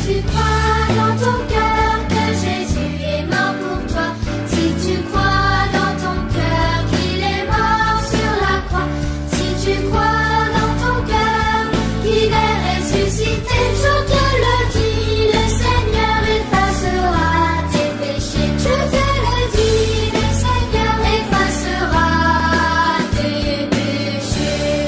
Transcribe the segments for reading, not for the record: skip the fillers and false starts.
tu crois dans ton cœur que Jésus est mort pour toi, si tu crois dans ton cœur qu'il est mort sur la croix, si tu crois dans ton cœur qu'il est ressuscité, je te le dis, le Seigneur effacera tes péchés. Je te le dis, le Seigneur effacera tes péchés.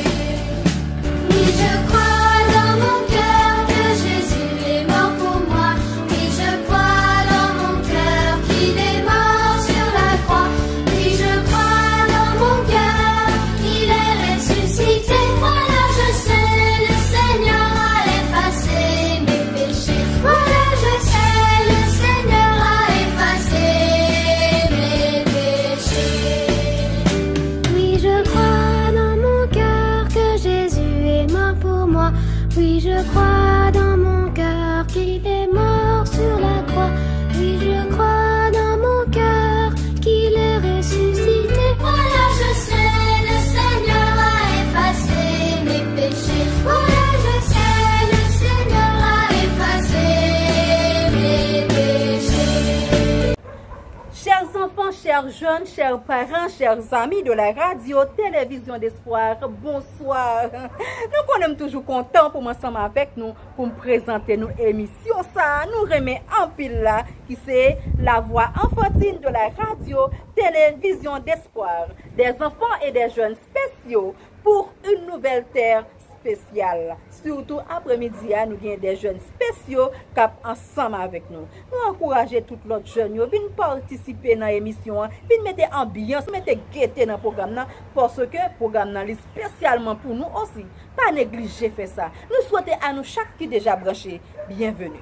Oui, je crois dans mon cœur que Jésus est mort pour moi. Oui, je crois dans mon cœur qu'il est mort sur la croix. Oui, je crois dans mon cœur qu'il est ressuscité. Voilà, je sais, le Seigneur a effacé mes péchés. Voilà, je sais, le Seigneur a effacé mes péchés. Oui, je crois dans mon cœur que Jésus est mort pour moi. Oui, je crois dans mon cœur qu'il est mort sur la croix. Oui, je crois dans mon cœur qu'il est ressuscité. Voilà, je sais, le Seigneur a effacé mes péchés. Voilà, je sais, le Seigneur a effacé mes péchés. Chers enfants, chers jeunes, chers parents, chers amis de la radio, télévision d'espoir, bonsoir. Nous sommes toujours contents pour ensemble avec nous, pour me présenter nos émissions. Ça nous remet en pile là, qui c'est la voix enfantine de la radio, télévision d'espoir. Des enfants et des jeunes spéciaux pour une nouvelle terre spéciale. Surtout après-midi, nous avons des jeunes spéciaux qui sont ensemble avec nous. Nous encourageons tous les jeunes qui viennent participer dans l'émission, viennent mettre ambiance, mettre gaieté dans le programme, parce que le programme est spécialement pour nous aussi. Pas négliger faire ça. Nous souhaitons à nous chaque qui est déjà branché, bienvenue.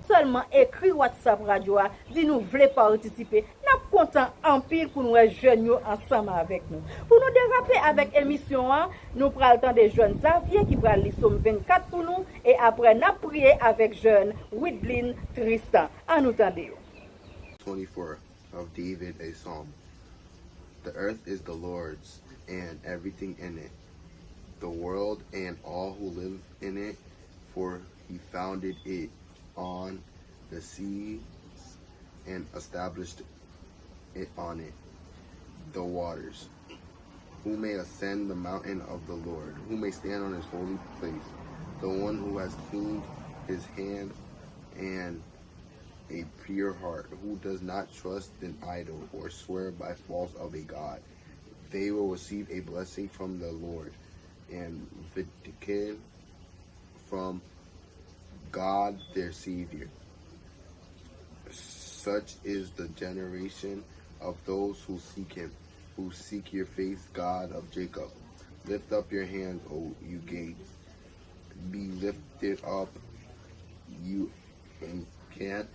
Seulement écrit WhatsApp radio, dit nous voulez participer. Nous sommes contents en pile pour nous jeunes ensemble avec nous. Pour nous déraper avec l'émission, nous prenons le temps des jeunes Xavier qui prennent les sommes 24 pour nous et après nous prier avec jeunes Widlin Tristan. En nous tendez. 24 of David, a psalm. The earth is the Lord's and everything in it, the world and all who live in it, for he founded it on the seas and established it on it, the waters. Who may ascend the mountain of the Lord? Who may stand on his holy place? The one who has cleaned his hand and a pure heart, who does not trust in idol or swear by false of a god. They will receive a blessing from the Lord and vindication from God their Savior. Such is the generation of those who seek him, who seek your face, God of Jacob. Lift up your hands, O you gates. Be lifted up, you ancient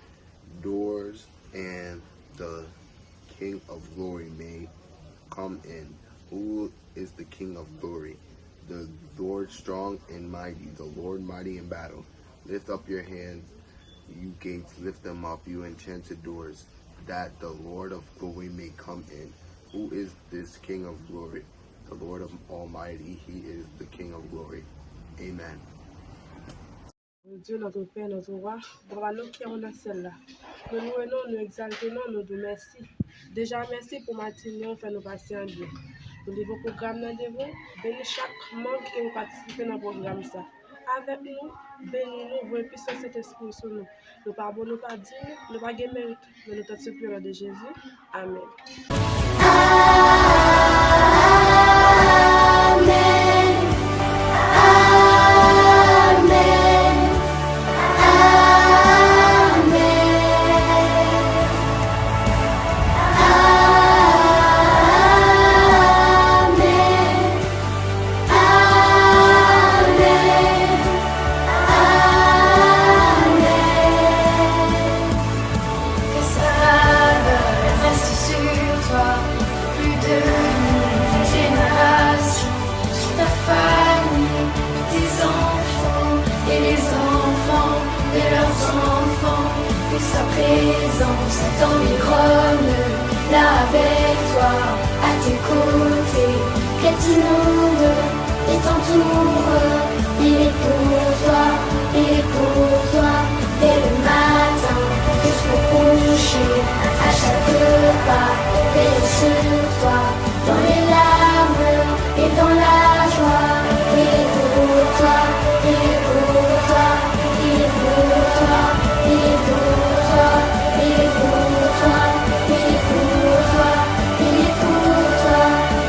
doors, and the King of glory may come in. Who is the King of glory? The Lord strong and mighty, the Lord mighty in battle. Lift up your hands, you gates, lift them up, you enchanted doors, that the Lord of glory may come in. Who is this King of glory? The Lord of Almighty, he is the King of glory. Amen. Dieu, notre Père, notre Roi, droit nous qui on a celle-là. Nous louons, nous exaltons, nous disons merci. Déjà, merci pour matinée, fait nous passer en Dieu. Nous devons programme dans devant, bénis chaque membre qui nous participe dans le programme ça. Avec nous, bénis-nous, voyez puissance cet esprit sur nous. Nous pas bon, nous pas dignes, nous pas de mérite, mais nous t'en supplions de Jésus. Amen. Que ça reste sur toi, plus de présence t'environne, là avec toi, à tes côtés, que tout le monde et t'entoure. Il est pour toi, il est pour toi, dès le matin jusqu'au coucher, à chaque pas, veille sur toi, dans les larmes et dans la joie. Il est pour toi, il est pour toi, il est pour toi, il est pour toi, il est pour toi, il est pour toi, il est pour toi,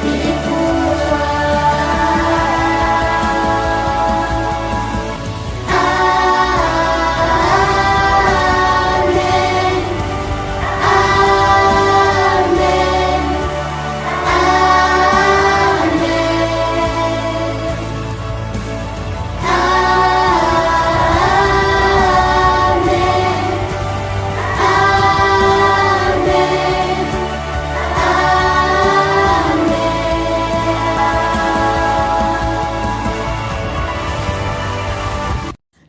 il est pour toi.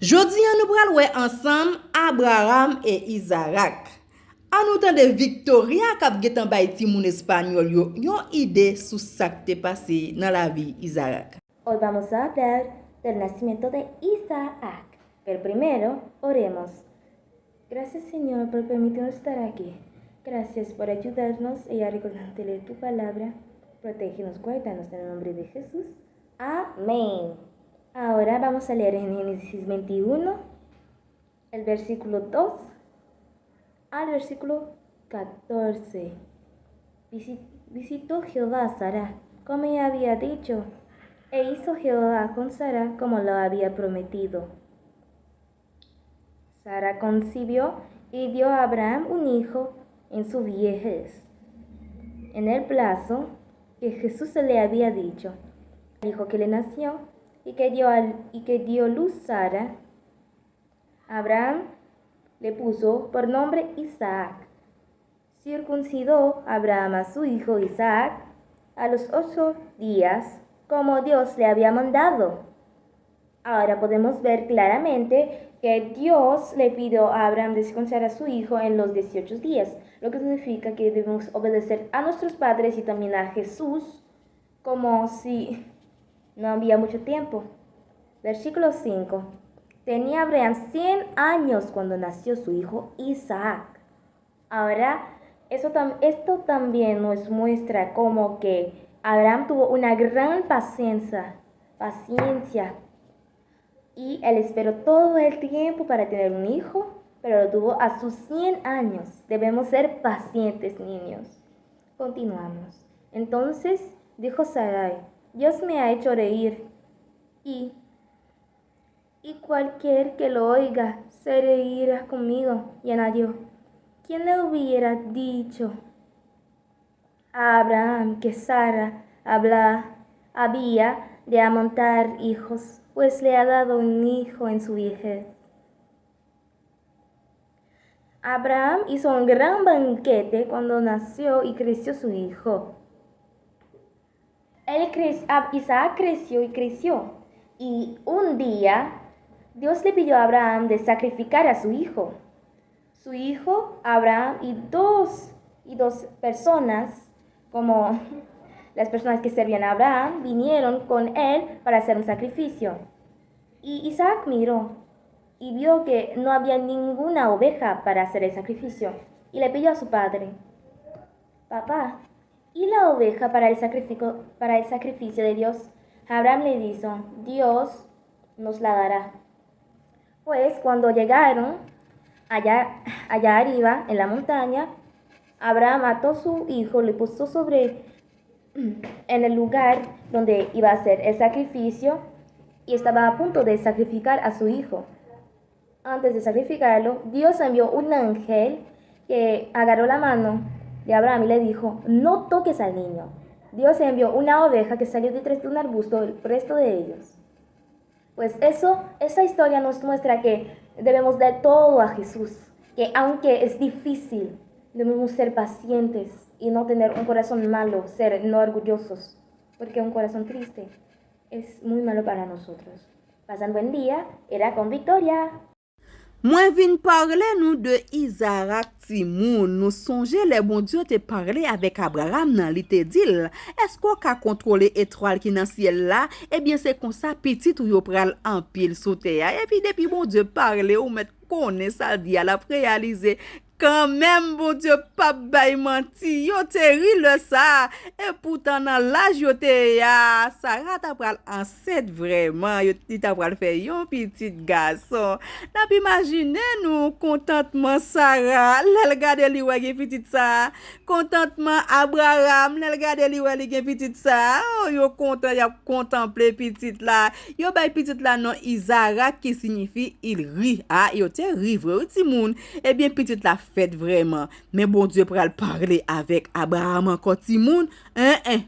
Jodi an nou pral wè ansam Abraham et Isaac. An nou tan de Victoria kap getan bay ti moun Espanyol yo yon ide sou sak te pase nan la vi Isaac. Hoy vamos a hablar del nacimiento de Isaac. Pero primero, oremos. Gracias, Señor, por permitirnos estar aquí. Gracias por ayudarnos y a recordarle tu palabra. Protégenos, guárdanos en el nombre de Jesús. Amén. Ahora vamos a leer en Génesis 21, el versículo 2 al versículo 14. Visitó Jehová a Sara, como ella había dicho, e hizo Jehová con Sara como lo había prometido. Sara concibió y dio a Abraham un hijo en su viejez, en el plazo que Jesús se le había dicho. El hijo que le nació y que dio luz Sara, Abraham le puso por nombre Isaac. Circuncidó Abraham a su hijo Isaac a los 8 días, como Dios le había mandado. Ahora podemos ver claramente que Dios le pidió a Abraham de circuncidar a su hijo en los 18 días, lo que significa que debemos obedecer a nuestros padres y también a Jesús, como si no había mucho tiempo. Versículo 5. Tenía Abraham 100 años cuando nació su hijo Isaac. Ahora, esto también nos muestra como que Abraham tuvo una gran paciencia y él esperó todo el tiempo para tener un hijo, pero lo tuvo a sus 100 años. Debemos ser pacientes, niños. Continuamos. Entonces dijo Sarai: Dios me ha hecho reír, y cualquier que lo oiga se reirá conmigo. Y añadió: ¿quién le hubiera dicho a Abraham que Sara había de amamantar hijos, pues le ha dado un hijo en su vejez? Abraham hizo un gran banquete cuando nació y creció su hijo. Isaac creció y creció, y un día Dios le pidió a Abraham de sacrificar a su hijo. Su hijo, Abraham, y dos personas, como las personas que servían a Abraham, vinieron con él para hacer un sacrificio. Y Isaac miró y vio que no había ninguna oveja para hacer el sacrificio, y le pidió a su padre: Papá, ¿y la oveja para el sacrificio de Dios? Abraham le dijo: Dios nos la dará. Pues cuando llegaron allá arriba en la montaña, Abraham ató a su hijo, le puso en el lugar donde iba a hacer el sacrificio, y estaba a punto de sacrificar a su hijo. Antes de sacrificarlo, Dios envió un ángel que agarró la mano de Abraham y le dijo: no toques al niño. Dios envió una oveja que salió detrás de un arbusto, el resto de ellos. Pues esa historia nos muestra que debemos dar todo a Jesús, que aunque es difícil, debemos ser pacientes y no tener un corazón malo, ser no orgullosos, porque un corazón triste es muy malo para nosotros. Pasan buen día, era con Victoria. Moi vin parler nous de Isaac Timoun. Nous songeons les bon Dieu te parler avec Abraham nan li te dit. Est-ce qu'on ka contrôler étoile qui dans ciel là? Eh bien c'est comme ça petit ou yo pral en pile sous terre. Et puis depuis bon Dieu parler ou mettre connaît ça dit à la réaliser quand même, bon Dieu, pas bay menti, yo te ri le ça. Et pourtant, dans l'âge yo te ya, Sarah t'a pral enceinte vraiment, yo t'a pral faire yon petit garçon. N'a pas imaginer nous, contentement Sarah, l'el gade li wè gen petit ça. Contentement Abraham, l'el gade li wè gen petit ça. Oh, yo content, y a contemplé petit là. Yo bay petit là non Isaac qui signifie il rit. Ah, yo te ri vrai, ti moun. Eh bien, petit là fait vraiment. Mais bon Dieu pral parler avec Abraham encore ti moun.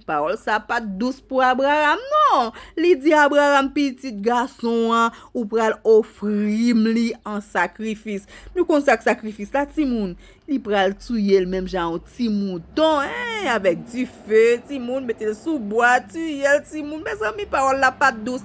Parole ça pas douce pour Abraham non. Li dit Abraham petit garçon ou pral offrir li en sacrifice. Nous kon sacrifice là ti moun. Li pral tuer le même genre ti mouton avec du feu, ti moun mette sous bois, tuer ti moun. Mais ça mi parole là pas douce.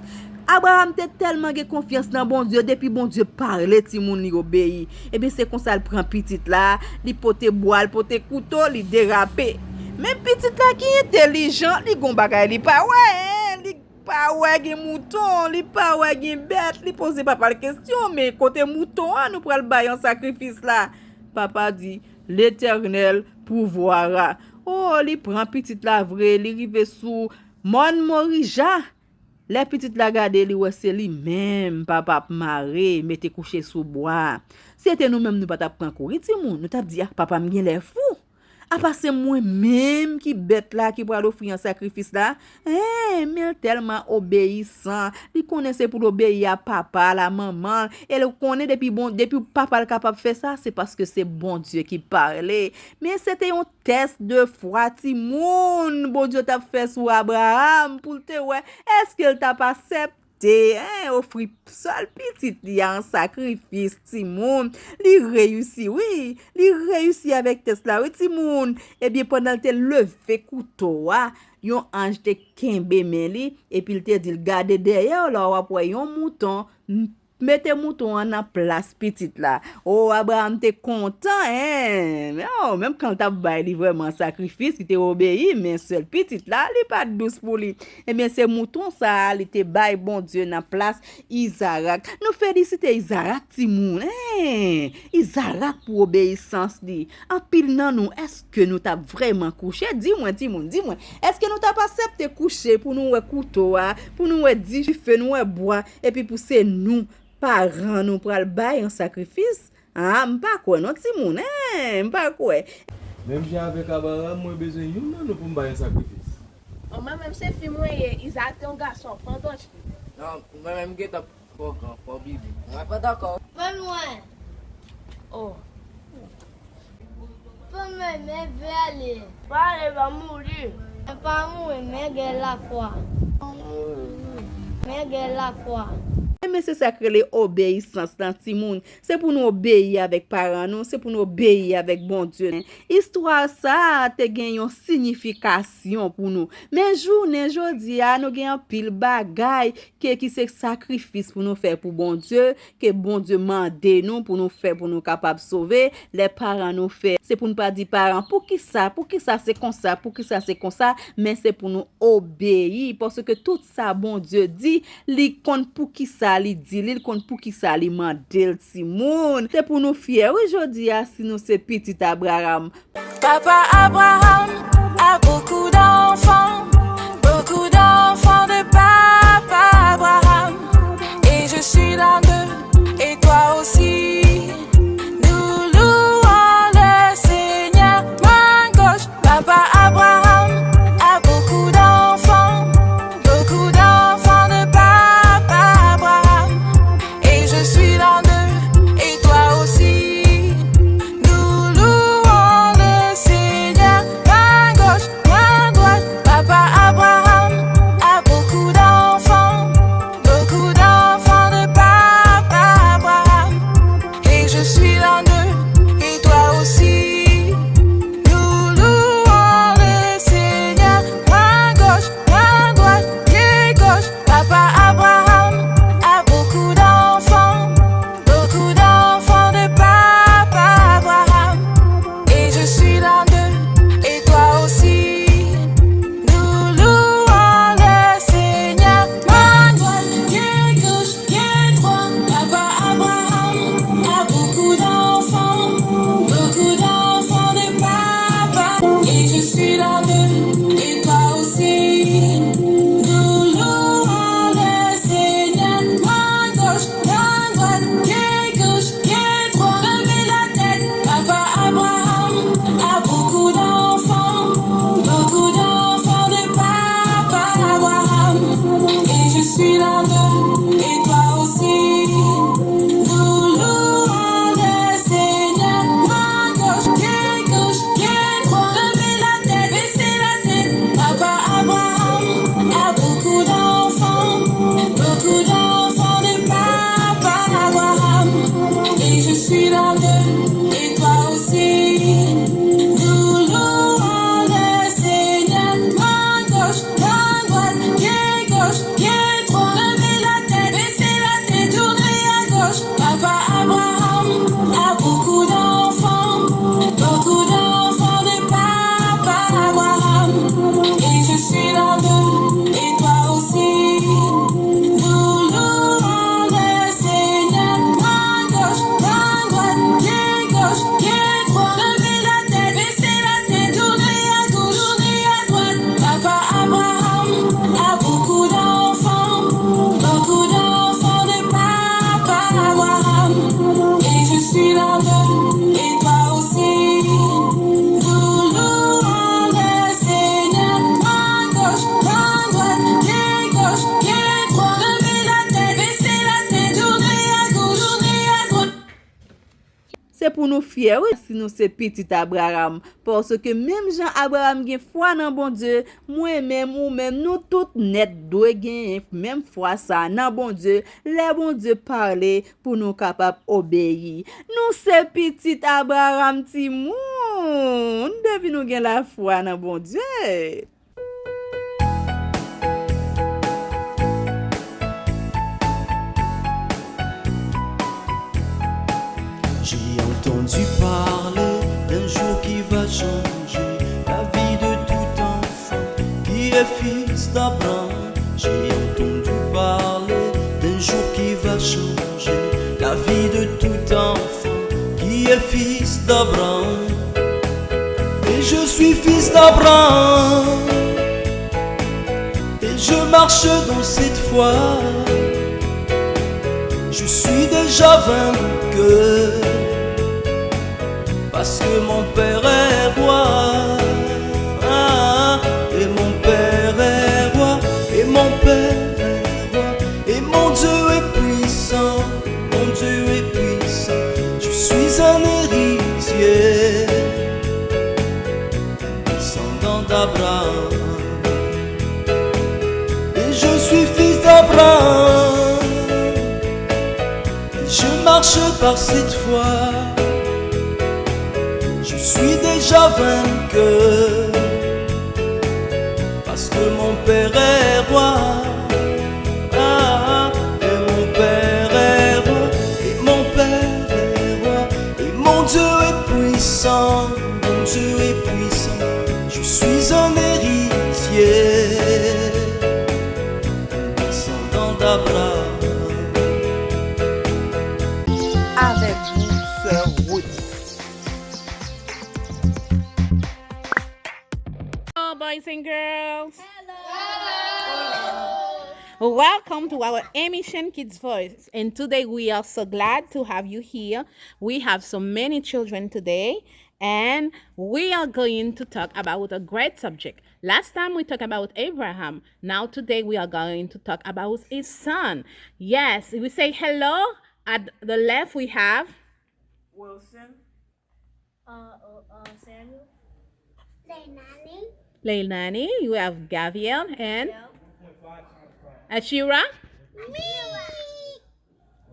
Abraham te tellement ge confiance dans bon Dieu depuis bon Dieu parler ti moun li obéi. Et bien c'est comme ça il prend petit là, li pote bois, li pote couteau, li déraper. Même petit là qui intelligent, li gon bagay li pa ouais, li pa ouais gen mouton, li pa ouais gen bête, li pose papa la question mais côté mouton nous pral bay en sacrifice là. Papa dit l'Éternel pourvoira. Oh, li prend petit là vrai, li rive sous Mon Morija. Les petites la gade li wè c'est li même papa maré mette couché sous bois. C'était nous même nous pas t'a prendre courir ti moun, nous t'a dit papa m'gen les fou. A passer moi même qui bête là qui pour offrir un sacrifice là. Mais tellement obéissant, il connaissait pour obéir à papa, la maman, et le connaît depuis papa le capable faire ça, c'est parce que c'est bon Dieu qui parlait. Mais c'était un test de foi ti moun, bon Dieu t'a fait sur Abraham pour te ouais, est-ce qu'il t'a pas accepté? Offrir seul petit li en sacrifice ti moun li réussi oui li réussi avec Tesla oui ti moun et bien pendant te levé couteau yon ange te kembe men li et puis il te dit garder derrière là après yon mouton mettez mouton en place petite là. Oh Abraham t'es content mais même quand t'as baillé vraiment sacrifice, il t'est obéi mais seul petite là, il pas douce pour lui. Et bien c'est mouton ça, il t'est baillé bon Dieu en place Isaac. Nous féliciter Isaac ti moun. Isaac pour obéissance li. En pile nan nous, est-ce que nous t'a vraiment couché? Dis-moi ti moun, dis-moi. Est-ce que nous t'a pas accepté coucher pour nous couteau pour nous du feu nous bois et puis pour c'est nous parents nous pral bay en sacrifice m'pa quoi non ti moun m'pa quoi même j'ai avec Abraham moi besoin yon non pour bay en sacrifice moi même c'est fi moi Isaac un garçon pendant non moi même get up pour bibi on va pas d'accord Pas moi. oh Pas moi, mais veut aller. pas elle va mourir Pas moi, mais gère la foi. Mais gère la foi. mais c'est ça que les obéissance dans ti moun, c'est pour nous obéir avec parents nous, c'est pour nous obéir avec bon Dieu. Histoire ça te gen yon signification pour nous. Mais journée jodi a nous gen pile bagay qui c'est sacrifice pour nous faire pour bon Dieu, que bon Dieu mande nous pour nous faire pour nous capable sauver, les parents nous fait. C'est pour nous pas dire parents pour qui ça c'est comme ça, pour qui ça c'est comme ça, mais c'est pour nous obéir parce que tout ça bon Dieu dit, li compte pour qui ça li dit, li compte pour qui ça li mandel ti moun. C'est pour nous fier aujourd'hui si nous c'est petit Abraham. Papa Abraham a beaucoup d'enfants de papa Abraham. Et je suis l'un d'eux, et toi aussi. Nous louons le Seigneur, main gauche. Papa Abraham a beaucoup d'enfants de papa Abraham. Et je suis l'un d'eux, et toi aussi. Nous louons le Seigneur, main gauche, main droite. Papa c'est pour nous fier si nous c'est petit Abraham. Parce que même Jean Abraham gen foi dans bon Dieu, moi-même ou même nous tout net doit gen même foi ça dans bon Dieu. Les bon Dieu parler pour nous capable obéir. Nous c'est petit Abraham ti moun. Devine nous gen la foi dans bon Dieu. J'ai entendu parler d'un jour qui va changer la vie de tout enfant qui est fils d'Abraham. J'ai entendu parler d'un jour qui va changer la vie de tout enfant qui est fils d'Abraham. Et je suis fils d'Abraham et je marche dans cette foi. Je suis déjà vainqueur parce que mon père est roi. Et mon père est roi, et mon père est roi, et mon Dieu est puissant, mon Dieu est puissant. Je suis un héritier, descendant d'Abraham, et je suis fils d'Abraham. Je marche par cette foi. Je suis déjà vainqueur parce que mon père est roi. Et mon père est roi, et mon père est roi, et mon Dieu est puissant, mon Dieu est puissant. Je suis un héritier, un descendant d'Abraham. Avec vous, Sœur Ruth. Hello, boys and girls. Welcome to our emission Kids Voice. And today we are so glad to have you here. We have so many children today, and we are going to talk about a great subject. Last time we talked about Abraham. Now today we are going to talk about his son. Yes, we say hello. At the left we have Wilson. Samuel. Leilani. You have Gabriel and Ashira.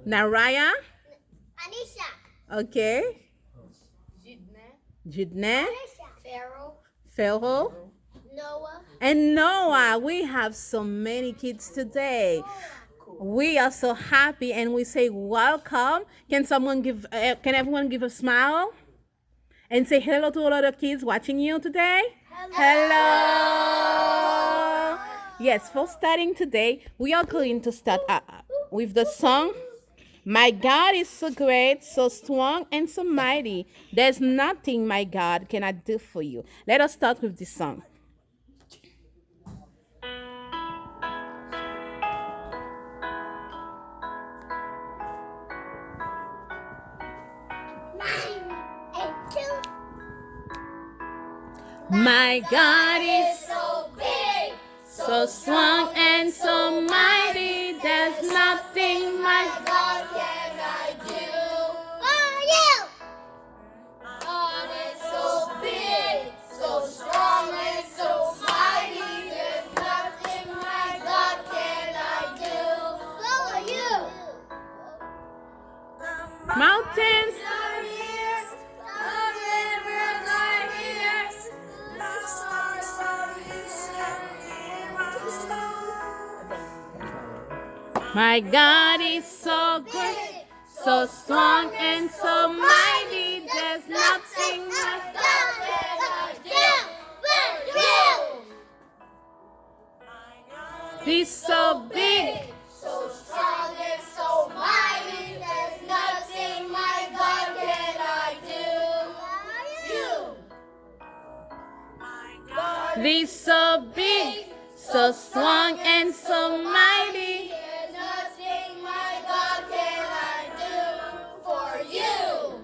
Naraya. Anisha. Okay. Jidne. Pharaoh. Noah. And Noah. We have so many kids today. We are so happy and we say welcome. Can everyone give a smile and say hello to all of the kids watching you today? Hello. Yes, for starting today, we are going to start with the song, My God is so great, so strong, and so mighty. There's nothing my God cannot do for you. Let us start with this song. My God is So big. so strong and so mighty. There's nothing my God cannot do for you. God is so big, so strong, and so mighty. There's nothing my God cannot do for you. mountains. Are here, the rivers are here, the stars are My God is so great, so strong and so mighty. There's nothing my God cannot do for you. He's so big, So strong and so mighty, there's nothing my God cannot do for you. he's so big, so strong and so mighty. There's nothing my God cannot do for you.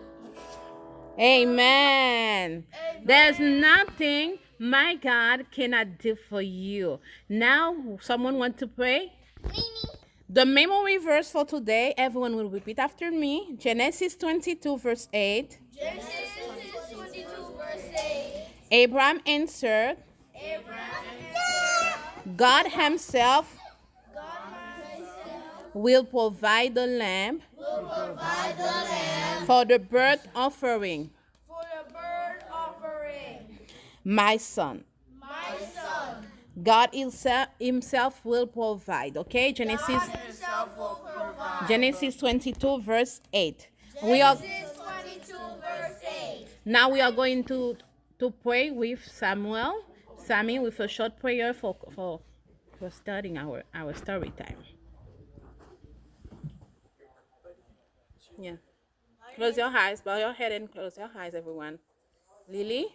Amen. There's nothing my God cannot do for you. Now, someone want to pray? The memory verse for today, everyone will repeat after me. Genesis 22, verse 8. Genesis 22, verse 8. Abraham answered, God himself will provide the lamb for the burnt offering. My son. God himself will provide. Okay, Genesis 22, verse 8. Now we are going to pray with Sammy, with a short prayer for starting our story time. Yeah. Close your eyes, bow your head and close your eyes, everyone. Lily?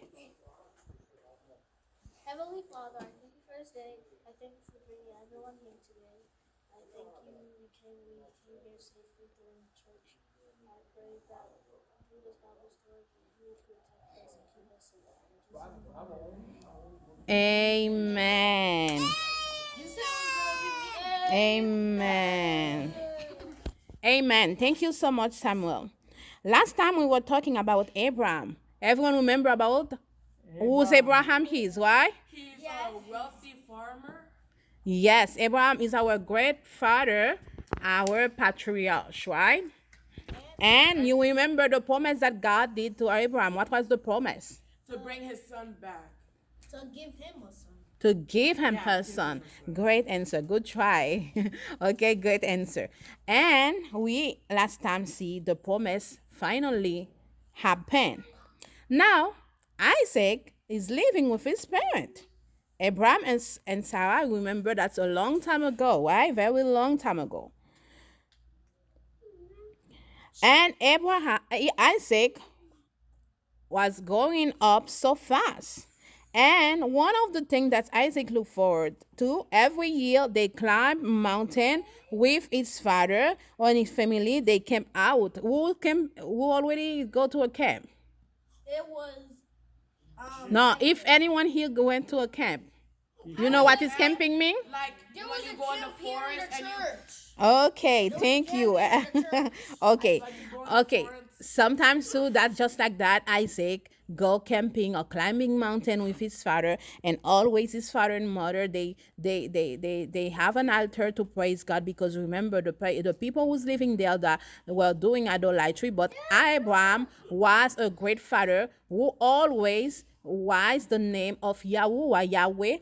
Heavenly Father, I thank you for this day. I thank you for bringing everyone here today. I thank you we came here safely during church. I pray that through this Bible story, you will protect us and keep us safe. Amen. Amen. Amen. Thank you so much, Samuel. Last time we were talking about Abraham. Everyone remember about who's Abraham is, right? He's a wealthy farmer. Yes, Abraham is our great father, our patriarch, right? And you remember the promise that God did to Abraham. What was the promise? To bring his son back. To give him a son. To give him her son. Great answer. Good try. Okay, great answer. And we last time see the promise finally happen. Now, Isaac is living with his parent. Abraham and Sarah, remember that's a long time ago, right? Very long time ago. And Isaac was growing up so fast. And one of the things that Isaac looked forward to, every year they climb mountain with his father or his family. They camp out. Who already go to a camp? It was No, if anyone here went to a camp, you know what is camping mean? Like when you go in the forest and you Okay, thank you. Okay. Sometimes too, that's just like that. Isaac go camping or climbing mountain with his father, and always his father and mother they have an altar to praise God, because remember the people who's living there that were doing idolatry, but Abraham was a great father who always was the name of Yahweh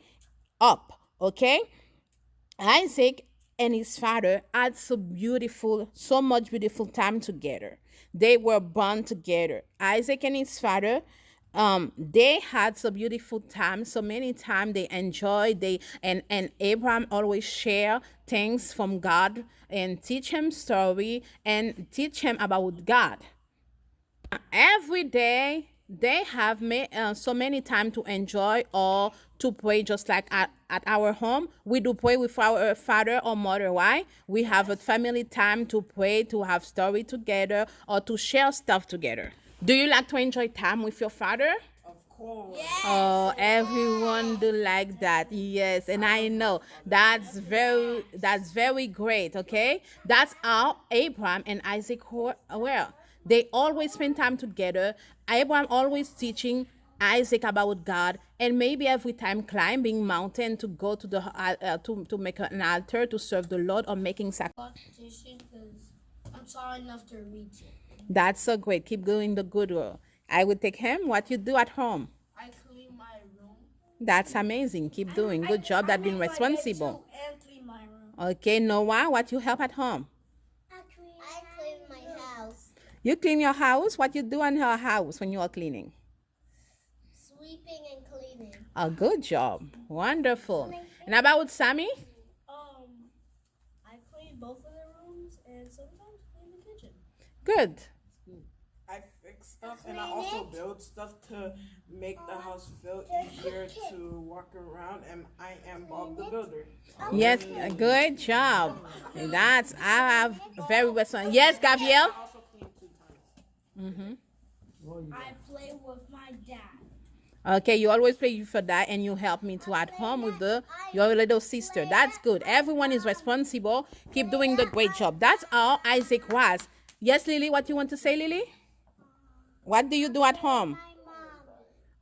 up. Okay, Isaac and his father had so much beautiful time together. They were born together. Isaac and his father, they had so beautiful time, so many time they enjoyed. And Abraham always share things from God and teach him story and teach him about God. Every day they have so many time to enjoy or to pray, just like at our home. We do pray with our father or mother. Why? We have a family time to pray, to have story together, or to share stuff together. Do you like to enjoy time with your father? of course. Oh, everyone do like that. Yes, and I know that's very great. Okay, that's how Abraham and Isaac were. They always spend time together. Abraham always teaching Isaac about God, and maybe every time climbing mountain to go to the to make an altar to serve the Lord, or making sacrifice. Because I'm tall enough to reach it. That's so great. Keep doing the good work. I would take him. What you do at home? I clean my room. That's amazing. Keep doing. Good job. That being responsible. And clean my room. Okay, Noah, what you help at home? I clean my house. You clean your house. What you do in your house when you are cleaning? Sweeping and cleaning. A good job. Wonderful. And about Sammy? I clean both of the rooms and sometimes clean the kitchen. Good. I fix stuff and I also build stuff to make the house feel easier to walk around, and I am Bob the Builder. Yes, good job. I have very well done. Yes, Gabriel? I also clean 2 times. Mm-hmm. I play with my dad. Okay, you always pray for that, and you help me to at home with your little sister. That's good. Everyone is responsible. Keep doing the great job. That's all Isaac was. Yes, Lily, what you want to say, Lily? What do you do at home?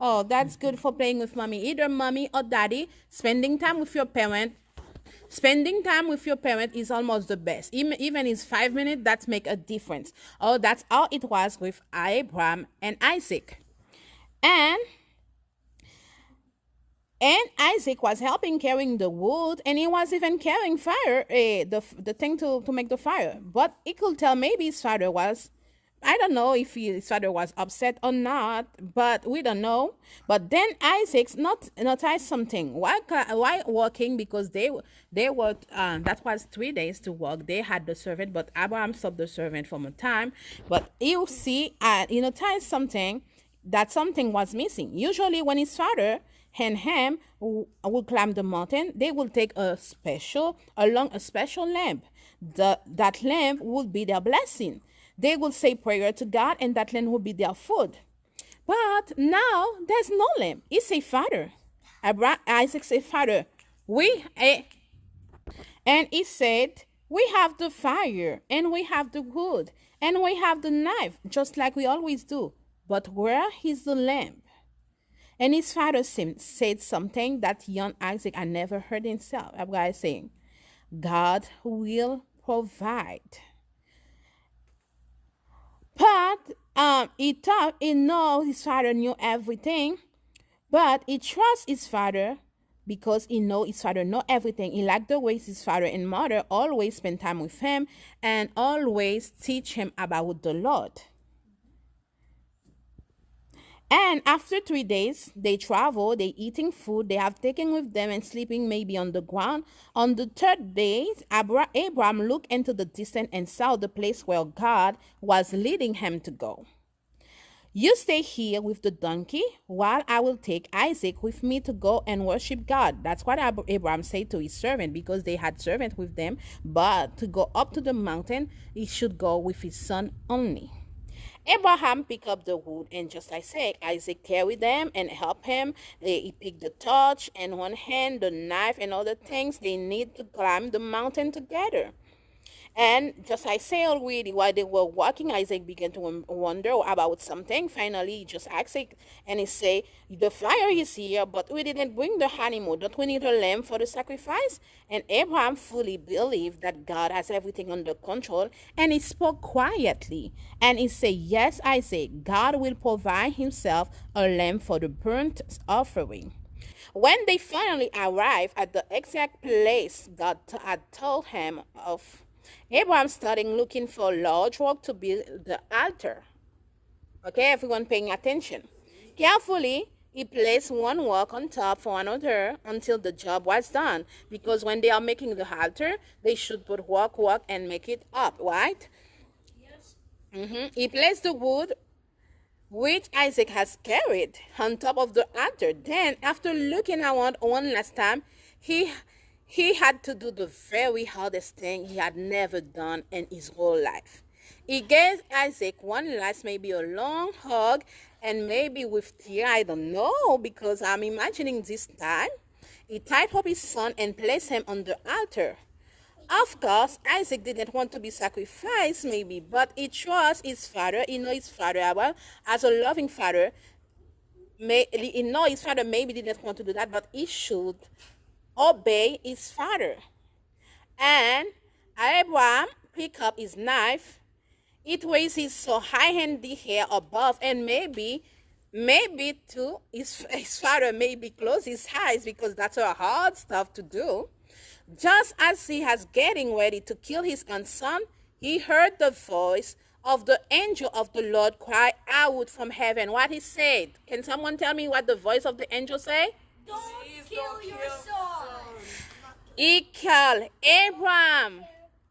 Oh, that's good for playing with mommy. Either mommy or daddy, spending time with your parent. Spending time with your parent is almost the best. Even it's 5 minutes, that make a difference. Oh, that's how it was with Abraham and Isaac. And Isaac was helping carrying the wood, and he was even carrying fire, the thing to make the fire. But he could tell maybe his father was, I don't know if his father was upset or not, but we don't know. But then Isaac's noticed something. Why walking? Because they worked. That was 3 days to work. They had the servant, but Abraham stopped the servant from a time. But you see, he noticed something, that something was missing. Usually, when his father and him will climb the mountain, they will take a special lamp. That lamp will be their blessing. They will say prayer to God, and that lamp will be their food. But now there's no lamp. He say, Father. Isaac said, Father, and he said, we have the fire, and we have the wood, and we have the knife, just like we always do. But where is the lamp? And his father said something that young Isaac had never heard himself. Abraham saying, God will provide. But he knows his father knew everything, but he trusts his father because he knows his father know everything. He liked the ways his father and mother always spend time with him and always teach him about the Lord. And after 3 days, they travel, they eating food, they have taken with them and sleeping maybe on the ground. On the 3rd day, Abraham looked into the distance and saw the place where God was leading him to go. You stay here with the donkey while I will take Isaac with me to go and worship God. That's what Abraham said to his servant, because they had servant with them. But to go up to the mountain, he should go with his son only. Abraham picked up the wood, and just like I said, Isaac carried them and helped him. He picked the torch and one hand, the knife, and other things they need to climb the mountain together. And just like I say already, while they were walking, Isaac began to wonder about something. Finally, he just asked it, and he said, the fire is here, but we didn't bring the animal. Don't we need a lamb for the sacrifice? And Abraham fully believed that God has everything under control, and he spoke quietly. And he said, yes, Isaac, God will provide himself a lamb for the burnt offering. When they finally arrived at the exact place God had told him of, Abraham started looking for a large rock to build the altar. Okay, everyone paying attention. Carefully, he placed one rock on top for another until the job was done. Because when they are making the altar, they should put rock, and make it up, right? Yes. He placed the wood, which Isaac has carried, on top of the altar. Then, after looking around one last time, he had to do the very hardest thing he had never done in his whole life. He gave Isaac one last, maybe a long hug, and maybe with tears, I don't know, because I'm imagining this time. He tied up his son and placed him on the altar. Of course, Isaac didn't want to be sacrificed, maybe, but he trusts his father. He knows his father well, as a loving father. He knows his father maybe didn't want to do that, but he should obey his father. And Abraham picked up his knife. It raises so high in the air above, and maybe too his father maybe closed his eyes, because that's a hard stuff to do. Just as he was getting ready to kill his own son, he heard the voice of the angel of the Lord cry out from heaven. What he said? Can someone tell me what the voice of the angel say? Don't kill your son. He called, Abraham,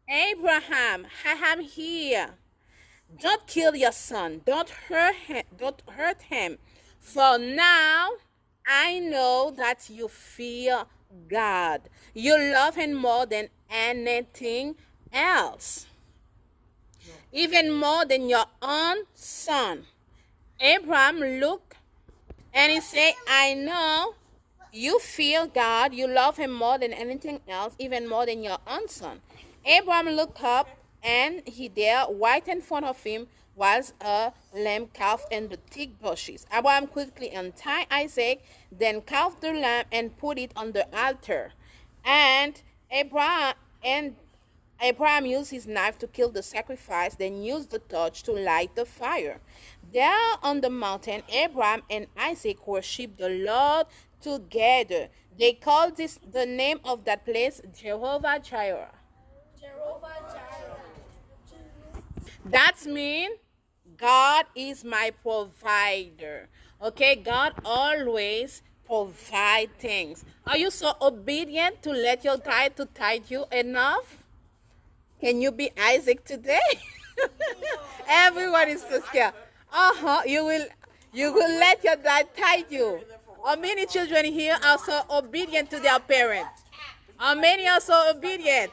I am here. Don't kill your son. Don't hurt him. For now, I know that you fear God. You love him more than anything else. Even more than your own son. Abraham looked And he said, I know you fear God, you love him more than anything else, even more than your own son. Abraham looked up, and he there, right in front of him, was a lamb calf in the thick bushes. Abraham quickly untied Isaac, then carved the lamb and put it on the altar. And Abraham used his knife to kill the sacrifice, then used the torch to light the fire. There on the mountain, Abraham and Isaac worshipped the Lord together. They called the name of that place Jehovah Jireh. That means God is my provider. Okay, God always provide things. Are you so obedient to let your guide to tide you enough? Can you be Isaac today? Everyone is so scared. You will let your dad tide you. How many children here are so obedient to their parents? How many are so obedient?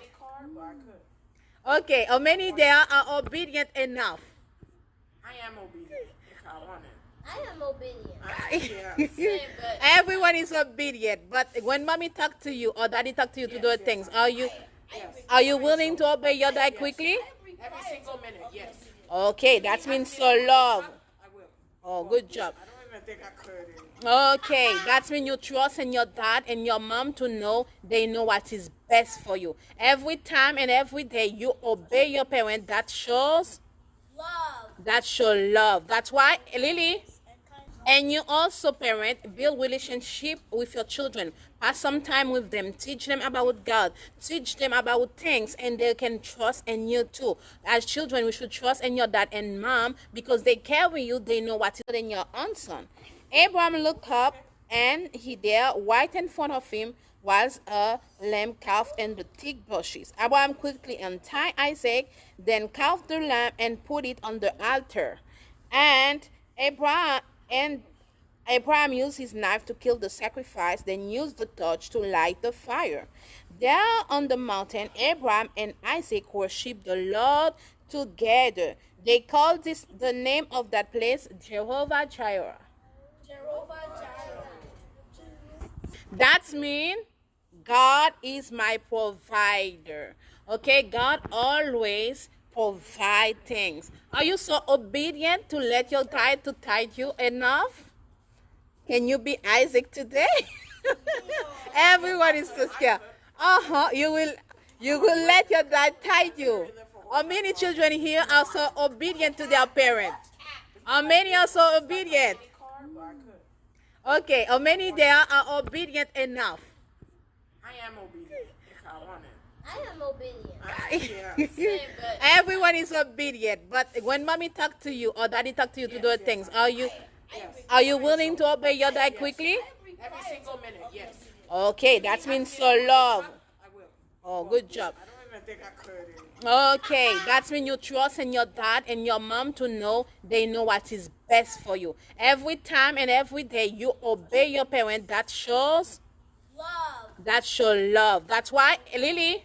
Okay, how many there are obedient enough? I am obedient if I want it. I am obedient. Everyone is obedient, but when mommy talk to you or daddy talk to you to do things, are you willing to obey your dad quickly? Every single minute, yes. Okay, that means so love. I will. Oh, good job. I don't even think I could. Okay, that's when you trust in your dad and your mom to know they know what is best for you. Every time and every day you obey your parent, that shows Love. that show love. That's why, Lily, and you also parent, build relationship with your children. Pass some time with them. Teach them about God. Teach them about things, and they can trust in you too. As children, we should trust in your dad and mom because they carry you. They know what is in your own son. Abraham looked up, and he there, right in front of him, was a lamb calf in the thick bushes. Abraham quickly untied Isaac, then carved the lamb and put it on the altar. And Abraham used his knife to kill the sacrifice, then used the torch to light the fire. There on the mountain, Abraham and Isaac worshipped the Lord together. They called the name of that place Jehovah Jireh. That means God is my provider. Okay, God always provide things. Are you so obedient to let your guide to tide you enough? Can you be Isaac today? Everyone is so scared. You will let your dad tide you. How many children here are so obedient to their parents? How many are so obedient? Okay, how many there are obedient enough? I am obedient if I want it. I am obedient. Everyone is obedient, but when mommy talk to you or daddy talk to you to do things, are you willing to obey your dad quickly? Every single minute, yes. Okay, that means so love. I will. Oh, good job. I don't even think I could. Okay, that's when you trust in your dad and your mom to know they know what is best for you. Every time and every day you obey your parent, that shows Love. that show love. That's why, Lily,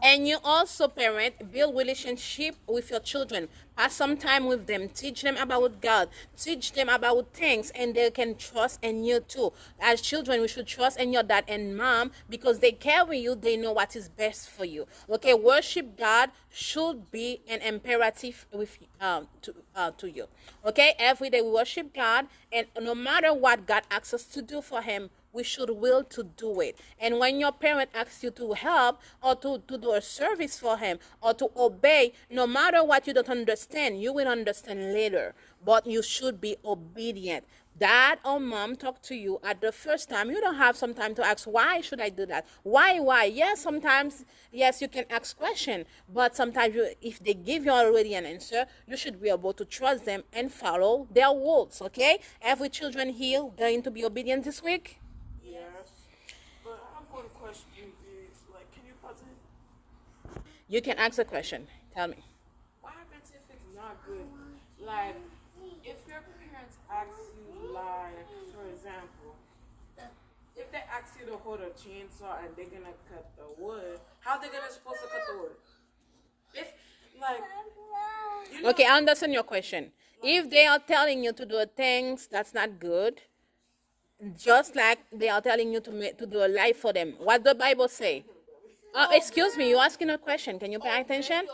and you also parent, build relationship with your children. Pass some time with them. Teach them about God. Teach them about things, and they can trust in you too. As children, we should trust in your dad and mom because they carry you. They know what is best for you. Okay, worship God should be an imperative with to you. Okay, every day we worship God, and no matter what God asks us to do for Him, we should will to do it. And when your parent asks you to help or to do a service for him or to obey, no matter what you don't understand, you will understand later. But you should be obedient. Dad or mom talk to you at the first time. You don't have some time to ask, why should I do that? Why? Yes, sometimes, yes, you can ask question. But sometimes if they give you already an answer, you should be able to trust them and follow their words, okay? Every children here going to be obedient this week? Yes. But I have one question is, like, can you pause it? You can ask a question. Tell me. What happens if it's not good? Like, if your parents ask you, like, for example, if they ask you to hold a chainsaw and they're gonna cut the wood, how they gonna supposed to cut the wood? If, like, you know, Okay, I understand your question. If they are telling you to do things that's not good, just like they are telling you to do a life for them. What the Bible say? Excuse me, you're asking a question. Can you pay attention?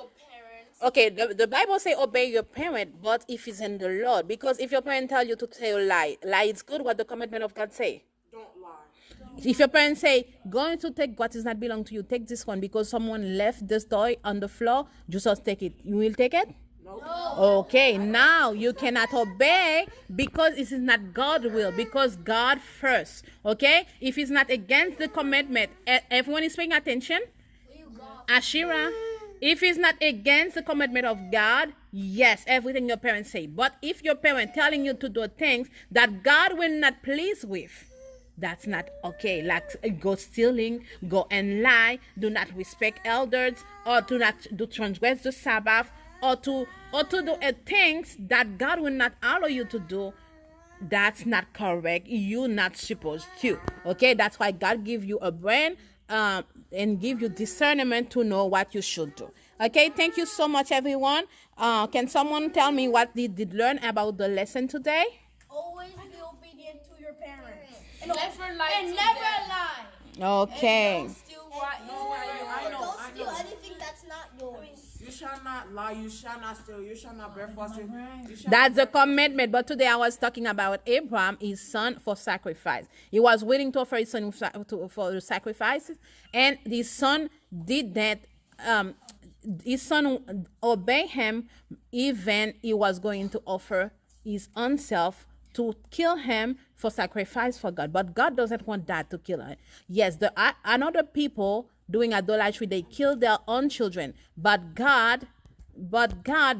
Okay, the Bible say obey your parent, but if it's in the Lord, because if your parent tell you to say a lie is good. What the commandment of God say? Don't lie. If your parents say, going to take what is not belong to you, take this one because someone left this toy on the floor, just take it. You will take it? No. Okay, now you cannot obey because it is not God's will, because God first. Okay? If it's not against the commandment, everyone is paying attention? Ashira, if it's not against the commandment of God, yes, everything your parents say. But if your parent telling you to do things that God will not please with, that's not okay. Like go stealing, go and lie, do not respect elders, or do not do transgress the Sabbath, or to do things that God will not allow you to do. That's not correct. You're not supposed to. Okay, that's why God give you a brain and give you discernment to know what you should do. Okay, thank you so much, everyone. Can someone tell me what did learn about the lesson today? Always be obedient to your parents. And never lie. And never lie. Okay. And don't steal what I know. Don't steal anything that's not yours. You shall not lie, you shall not steal, you shall not bear false witness. That's the commitment. But today I was talking about Abraham, his son, for sacrifice. He was willing to offer his son for sacrifice, and his son did that. His son obeyed him, even he was going to offer his own self to kill him for sacrifice for God. But God doesn't want that to kill him. Yes, another people doing idolatry, they kill their own children, but God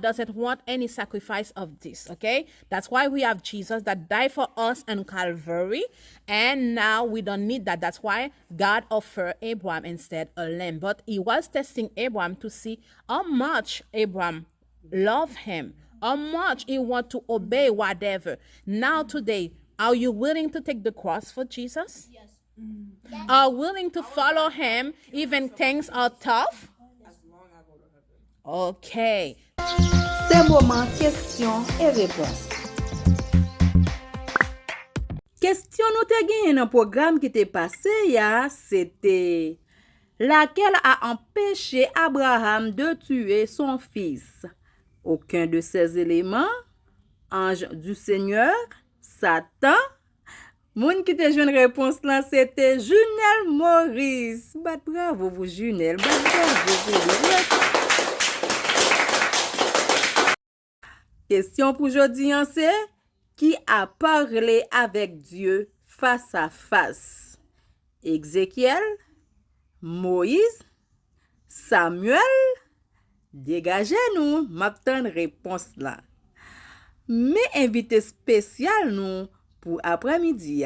doesn't want any sacrifice of this. Okay, that's why we have Jesus that died for us on Calvary, and now we don't need that. That's why God offered Abraham instead a lamb. But he was testing Abraham to see how much Abraham loved him, how much he want to obey whatever. Now today, are you willing to take the cross for Jesus? Yes. Are willing to follow him even things are tough? Okay. C'est moment question et réponse. Question nou te gen nan programme qui te passé ya, c'était laquelle a empêché Abraham de tuer son fils. Aucun de ces éléments, ange du Seigneur, Satan. Moun qui te joine réponse là, c'était Junel Maurice. Bat bravo vous Junel, bat bravo vous. Question pour aujourd'hui, c'est qui a parlé avec Dieu face à face? Ézéchiel, Moïse, Samuel? Dégagez-nous, m'attend réponse là. Mais invité spécial nous pour après-midi.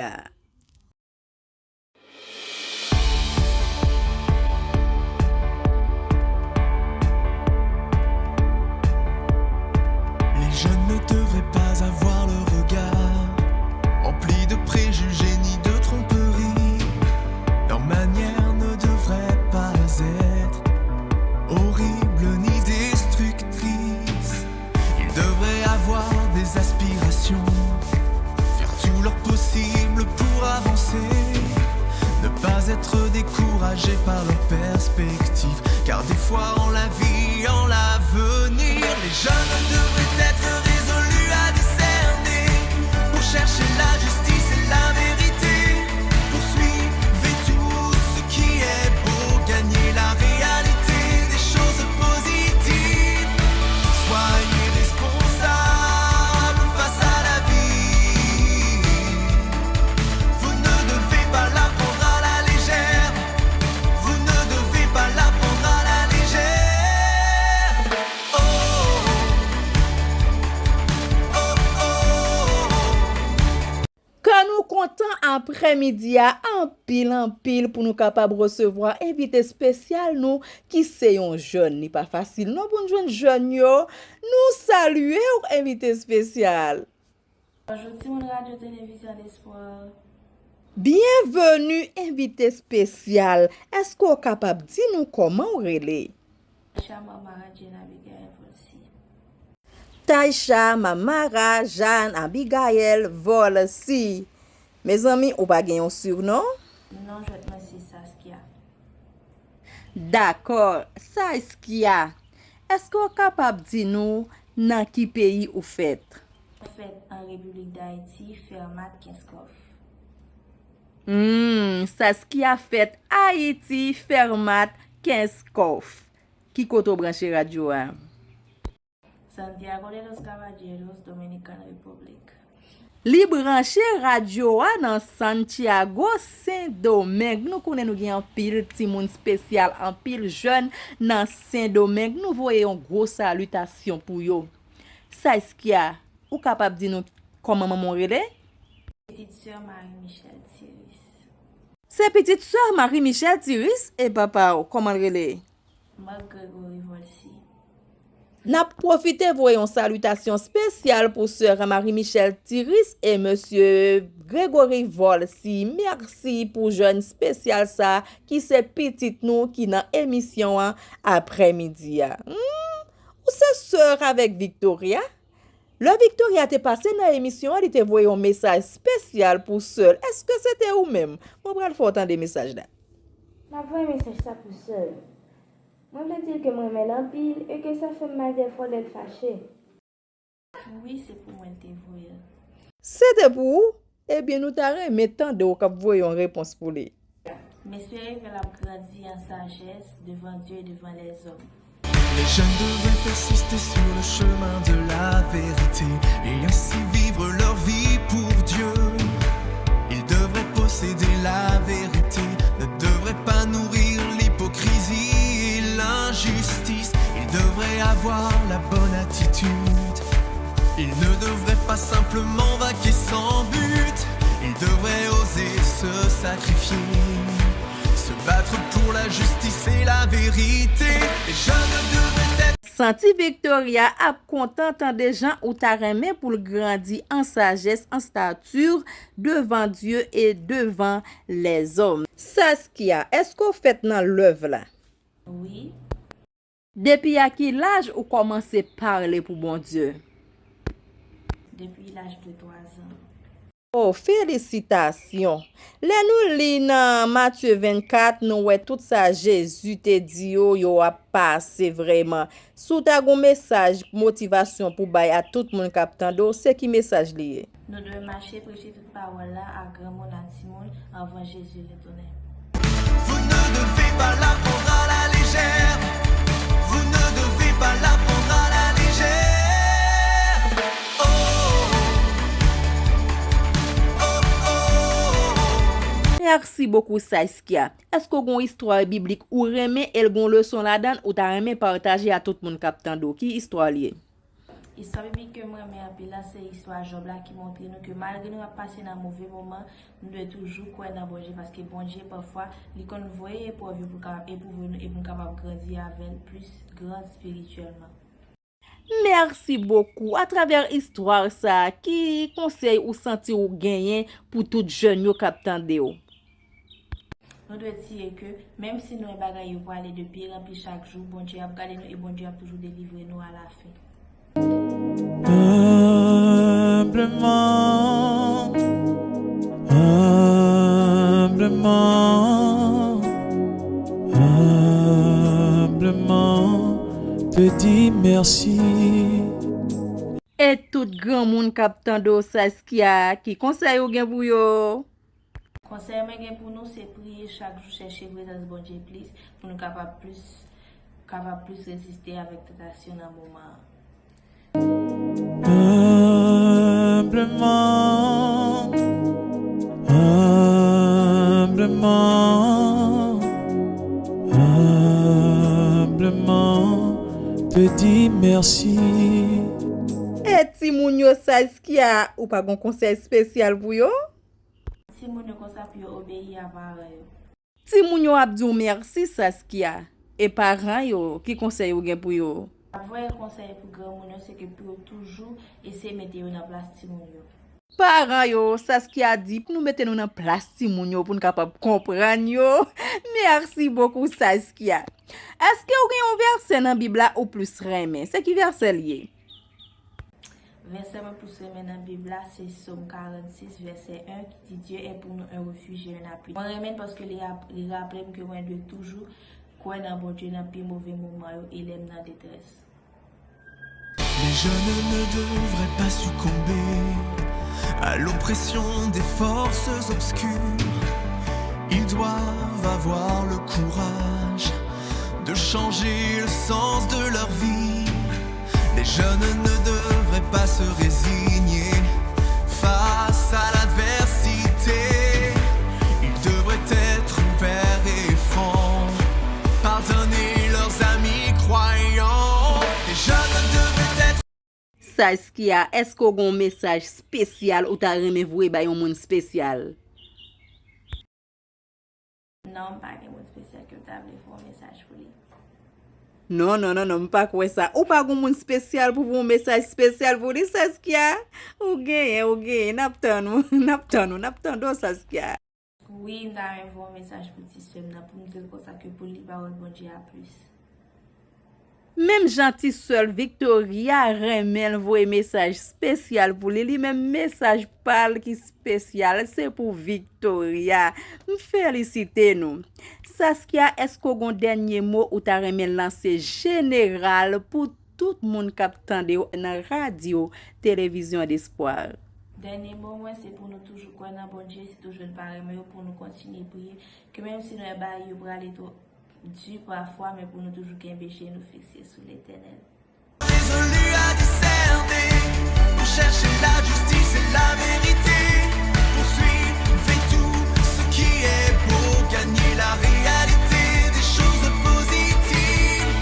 Les jeunes ne devraient pas avoir le regard empli de préjugés ni de tromperies. Leur manière ne devrait pas être horrible ni destructrice. Ils devraient avoir des aspirations, faire tout leur possible pour avancer, ne pas être découragés par leurs perspectives, car des fois en la vie, en l'avenir, les jeunes devraient être résolus à discerner, pour chercher la justice et la vérité, poursuivez tout ce qui est beau, gagner la réalité des choses positives, soyez responsables face à la vie, vous ne devez pas la prendre à la légère, vous ne devez pas la prendre à la légère. Oh, oh, oh, oh. Que nous comptons après-midi en pile pour nous capables recevoir invité spécial nous qui c'est un jeune, n'est pas facile non pour nous jeune yo. Nous saluer invité spécial. Aujourd'hui, mon radio télévision d'espoir. Bienvenue invité spécial. Est-ce qu'on est capable de dire nous comment on relève? Taïcha, Mamara, Jeanne, Abigail, Volsi. Mes amis, ou pas gen yon surnom? Non, je te remercie Saskia. D'accord, Saskia. Est-ce que vous capable de dire nous dans qui pays ou fait? En fait, en République d'Haïti, Fermat Kinskov. Saskia fait Haïti, Fermat, Kinskov. Qui koto branche radio a? Santiago de los Caballeros, Dominican Republic. Li branche radio a dans Santiago Saint-Domingue. Nous connaissons nous gen un pile ti moun spécial, un pile jeune dans Saint-Domingue. Nous voyons une grosse salutation pour yo. Saskia, ou capable de nous comment maman rele? Petite sœur Marie-Michel Thiris. C'est petite sœur Marie-Michel Thiris et papa comment rele? Marc Grégory Volsi. N'a profité voyons salutation spéciale pour sœur Marie-Michel Thiris et monsieur Grégory Volsi. Merci pour jeune spécial ça qui c'est petite nous qui dans émission après-midi. Ou c'est sœur avec Victoria? Le Victoria t'est passé dans l'émission, elle te voyé un message spécial pour sœur. Est-ce que c'était ou même? Moi pral faut entendre des messages là. Ma voix un message ça pour seul. Moi, je veux dire que moi, je en pile et que ça fait mal des fois d'être fâché. Oui, c'est pour moi te voyer. C'était pour vous? Eh bien, nous t'arrêtons maintenant de vous voyons une réponse pour lui. M'espérer qu'elle a grandi en sagesse devant Dieu et devant les hommes. Les jeunes devraient persister sur le chemin de la vérité et ainsi vivre leur vie pour Dieu. Ils devraient posséder la vérité, ne devraient pas nourrir l'hypocrisie et l'injustice. Ils devraient avoir la bonne attitude. Ils ne devraient pas simplement vaquer sans but. Ils devraient oser se sacrifier, se battre pour la justice et la vérité. Les jeunes devraient être Santi Victoria a content tant des gens ou t'a remis pour le grandir en sagesse, en stature devant Dieu et devant les hommes. Saskia, est-ce qu'on fait dans l'œuvre là? Oui, Depuis à quel âge ou commencé à parler pour bon Dieu? depuis l'âge de 3 ans. Oh, félicitations. Là nous li dans Matthieu 24, nous ouais tout ça Jésus te dit yo a passé vraiment. Sous ta gon message motivation pour bay à tout monde k'ap tando, c'est qui message lié? Nous devons marcher, prêcher toute parole là à grand monde, à petit monde, avant Jésus retourner. Vous ne devez pas la prendre à la légère. Vous ne devez pas la prendre à la légère. Oh, oh, oh. Merci beaucoup Saskia. Est-ce qu'on gon histoire biblique ou remet el gon leçon là-dedans ou ta remet partager à tout monde k'ap tando? Qui histoire lié? Histoire biblique que moi mais appelé là c'est histoire Job là qui montre nous que malgré nous passer dans mauvais moment, nous devons toujours croire dans bon Dieu parce que bon Dieu parfois il qu'on voyait pour capable grandir avec plus grand spirituellement. Merci beaucoup. À travers histoire ça, qui conseil ou senti ou gagner pour tout jeune yo k'ap tande yo? Nous devons dire que même si nous bagaille pour aller de pire en pire chaque jour, bon Dieu a gardé nous et bon Dieu a toujours délivré nous à la fin. Humblement, humblement, humblement, te dis merci. Et tout grand monde k'ap tande Saskia, qui conseil ou gen pour yo? Conseil pour nous c'est prier chaque jour, chercher présence bon Dieu plus pour nous capable plus résister avec tentation dans le moment. Humblement, humblement, humblement, te dis merci. Et ti moun yo Saskia, ou pas gon conseil spécial pour yo? Si moun yo comme ça pour obéir à parole. Ti moun yo ap dou merci Saskia. Et parents yo, qui conseil ou gen pour yo? Vrai conseil pour grand moun c'est que pour toujours essayer de mettre en place ti moun yo. Parents yo, Saskia dit pour nous mettre nous dans place ti moun yo pour nous capable comprendre yo. Merci beaucoup Saskia. Est-ce que ou gen un verset dans Bible ou plus remè? C'est qui verset lié? Verset pour semaine dans la Bible, c'est Somme 46, verset 1, qui dit Dieu est pour nous un refuge et un appui. Je remène parce que les rappels que moi dois toujours croire dans bon Dieu dans le plus mauvais moment et l'aime dans la détresse. Les jeunes ne devraient pas succomber à l'oppression des forces obscures. Ils doivent avoir le courage de changer le sens de leur vie. Les jeunes ne devraient pas se résigner face à l'adversité. Ils devraient être ouverts et francs, pardonner leurs amis croyants. Les jeunes devraient être... Saskia, est-ce qu'on a un message spécial ou t'as aimé voir un monde spécial? Non, pas un monde spécial que tu as voulu faire un message pour lui. Non, pas quoi ça. Ou pas un monde spécial pour un message spécial pour lui, Saskia? Ou gagne, n'aptando, Saskia. Oui, je vais envoyer un message pour ti sœur pour me dire comme ça que pour lui parole bon Dieu a plus. Même gentil seul Victoria remel voye message spécial pour lui, même message parle qui spécial, c'est pour Victoria. Félicitez nous. Saskia, est-ce qu'on a un dernier mot ou t'as remel lancé général pour tout le monde qui attend dans radio, télévision d'espoir? Dernier mot, moi, c'est pour nous toujours croire dans bon Dieu, c'est toujours pareil, mais pour nous continuer à prier, que même si nous avons pour aller Dieu parfois, mais pour nous toujours qu'un péché nous fixer sur l'éternel. Résolu à discerner, pour chercher la justice et la vérité, poursuivez tout ce qui est beau, gagner la réalité des choses positives.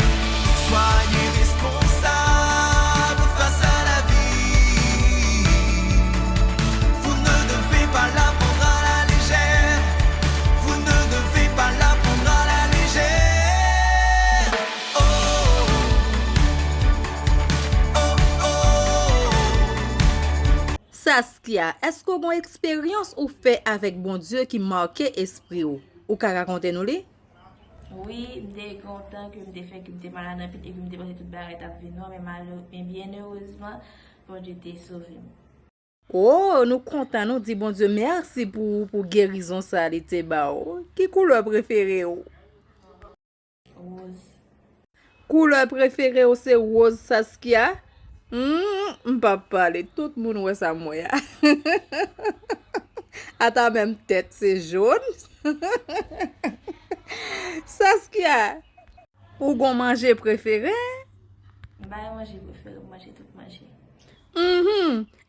Soyez responsables face à la vie. Vous ne devez pas la prendre à la légère. Vous ne devez pas la prendre à la légère. Saskia, est-ce qu'on a une expérience ou fait avec bon Dieu qui marque esprit ou? Ou ka raconter nous li? Oui, je suis content que je fait que je malade et que je passé toute barrette à venir, mais bien heureusement, bon Dieu t'a sauvé. Oh, nous content, nous dit bon Dieu merci pour guérison ça l'été ba ou. Qui couleur préférée ou? Rose. Couleur préférée ou c'est rose, Saskia? M'pa parler, tout le monde ouais ça moi. À ta même tête, c'est jaune. Saskia, ou gon manger préféré? Bah, manger préféré, manger tout manger.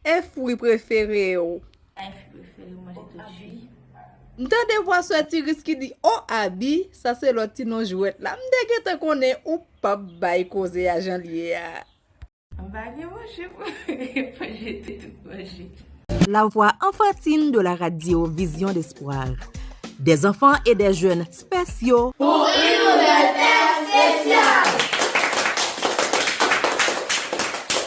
Et fruit préféré ou? Un fruit préféré, manger tout jus. M'tande voir ce petit risque qui dit oh abi, ça c'est l'autre petit non jouet là. M'deke te connaît ou pas bay cause à Jean lié. La voix enfantine de la radio Vision d'Espoir. Des enfants et des jeunes spéciaux. Pour une nouvelle terre spéciale.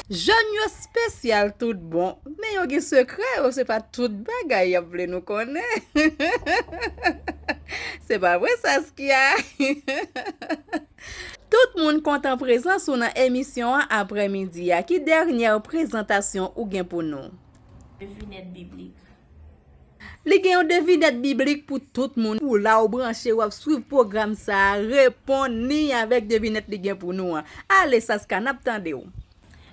Jeunes spécial tout bon. Mais yon gen secret, c'est pas tout bagay yon vle nous connaît. C'est pas vrai ça ce qu'il y a. Tout le monde content présent sur notre émission après-midi. Qui dernière présentation ou gen pour nous? Devinette biblique. Les gen yon devinette biblique pour tout le monde. Pour là ou brancher ou suivre programme ça, répondre ni avec devinette li gen pour nous. Allez ça ska n'a tande ou.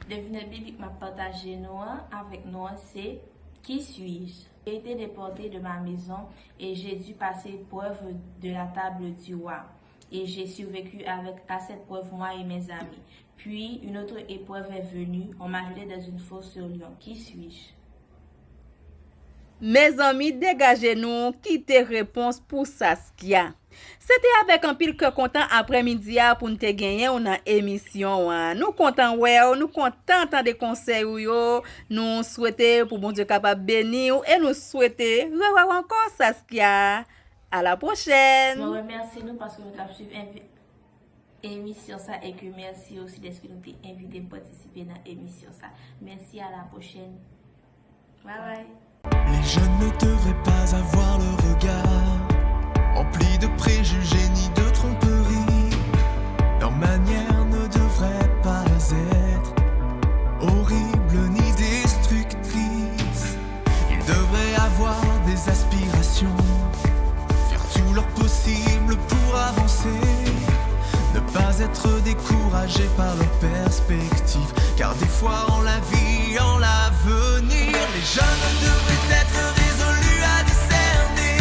Devinette biblique m'a partagé nous avec nous c'est qui suis-je? J'ai été déporté de ma maison et j'ai dû passer épreuve de la table du roi. Et j'ai survécu à cette preuve, moi et mes amis. Puis, une autre épreuve est venue. On m'a jeté dans une fosse sur lion. Qui suis-je? Mes amis, dégagez-nous, quittez réponse pour Saskia. C'était avec un pile que content après-midi pour nous te gagner une émission. Nous content nous content entendre des conseils yo, nous souhaiter pour bon Dieu capable bénir et nous souhaiter revoir encore Saskia. À la prochaine. Je remercie nous parce que nous avons suivi l'émission ça et que merci aussi d'être que nous t'ai invité à participer dans l'émission ça. Merci, à la prochaine. Bye bye. Les jeunes ne devraient pas avoir le regard empli de préjugés ni de tromperies. Leur manière ne devrait pas être horrible ni des aspirations, faire tout leur possible pour avancer, ne pas être découragé par leurs perspectives, car des fois en la vie, en l'avenir, les jeunes devraient être résolus à discerner,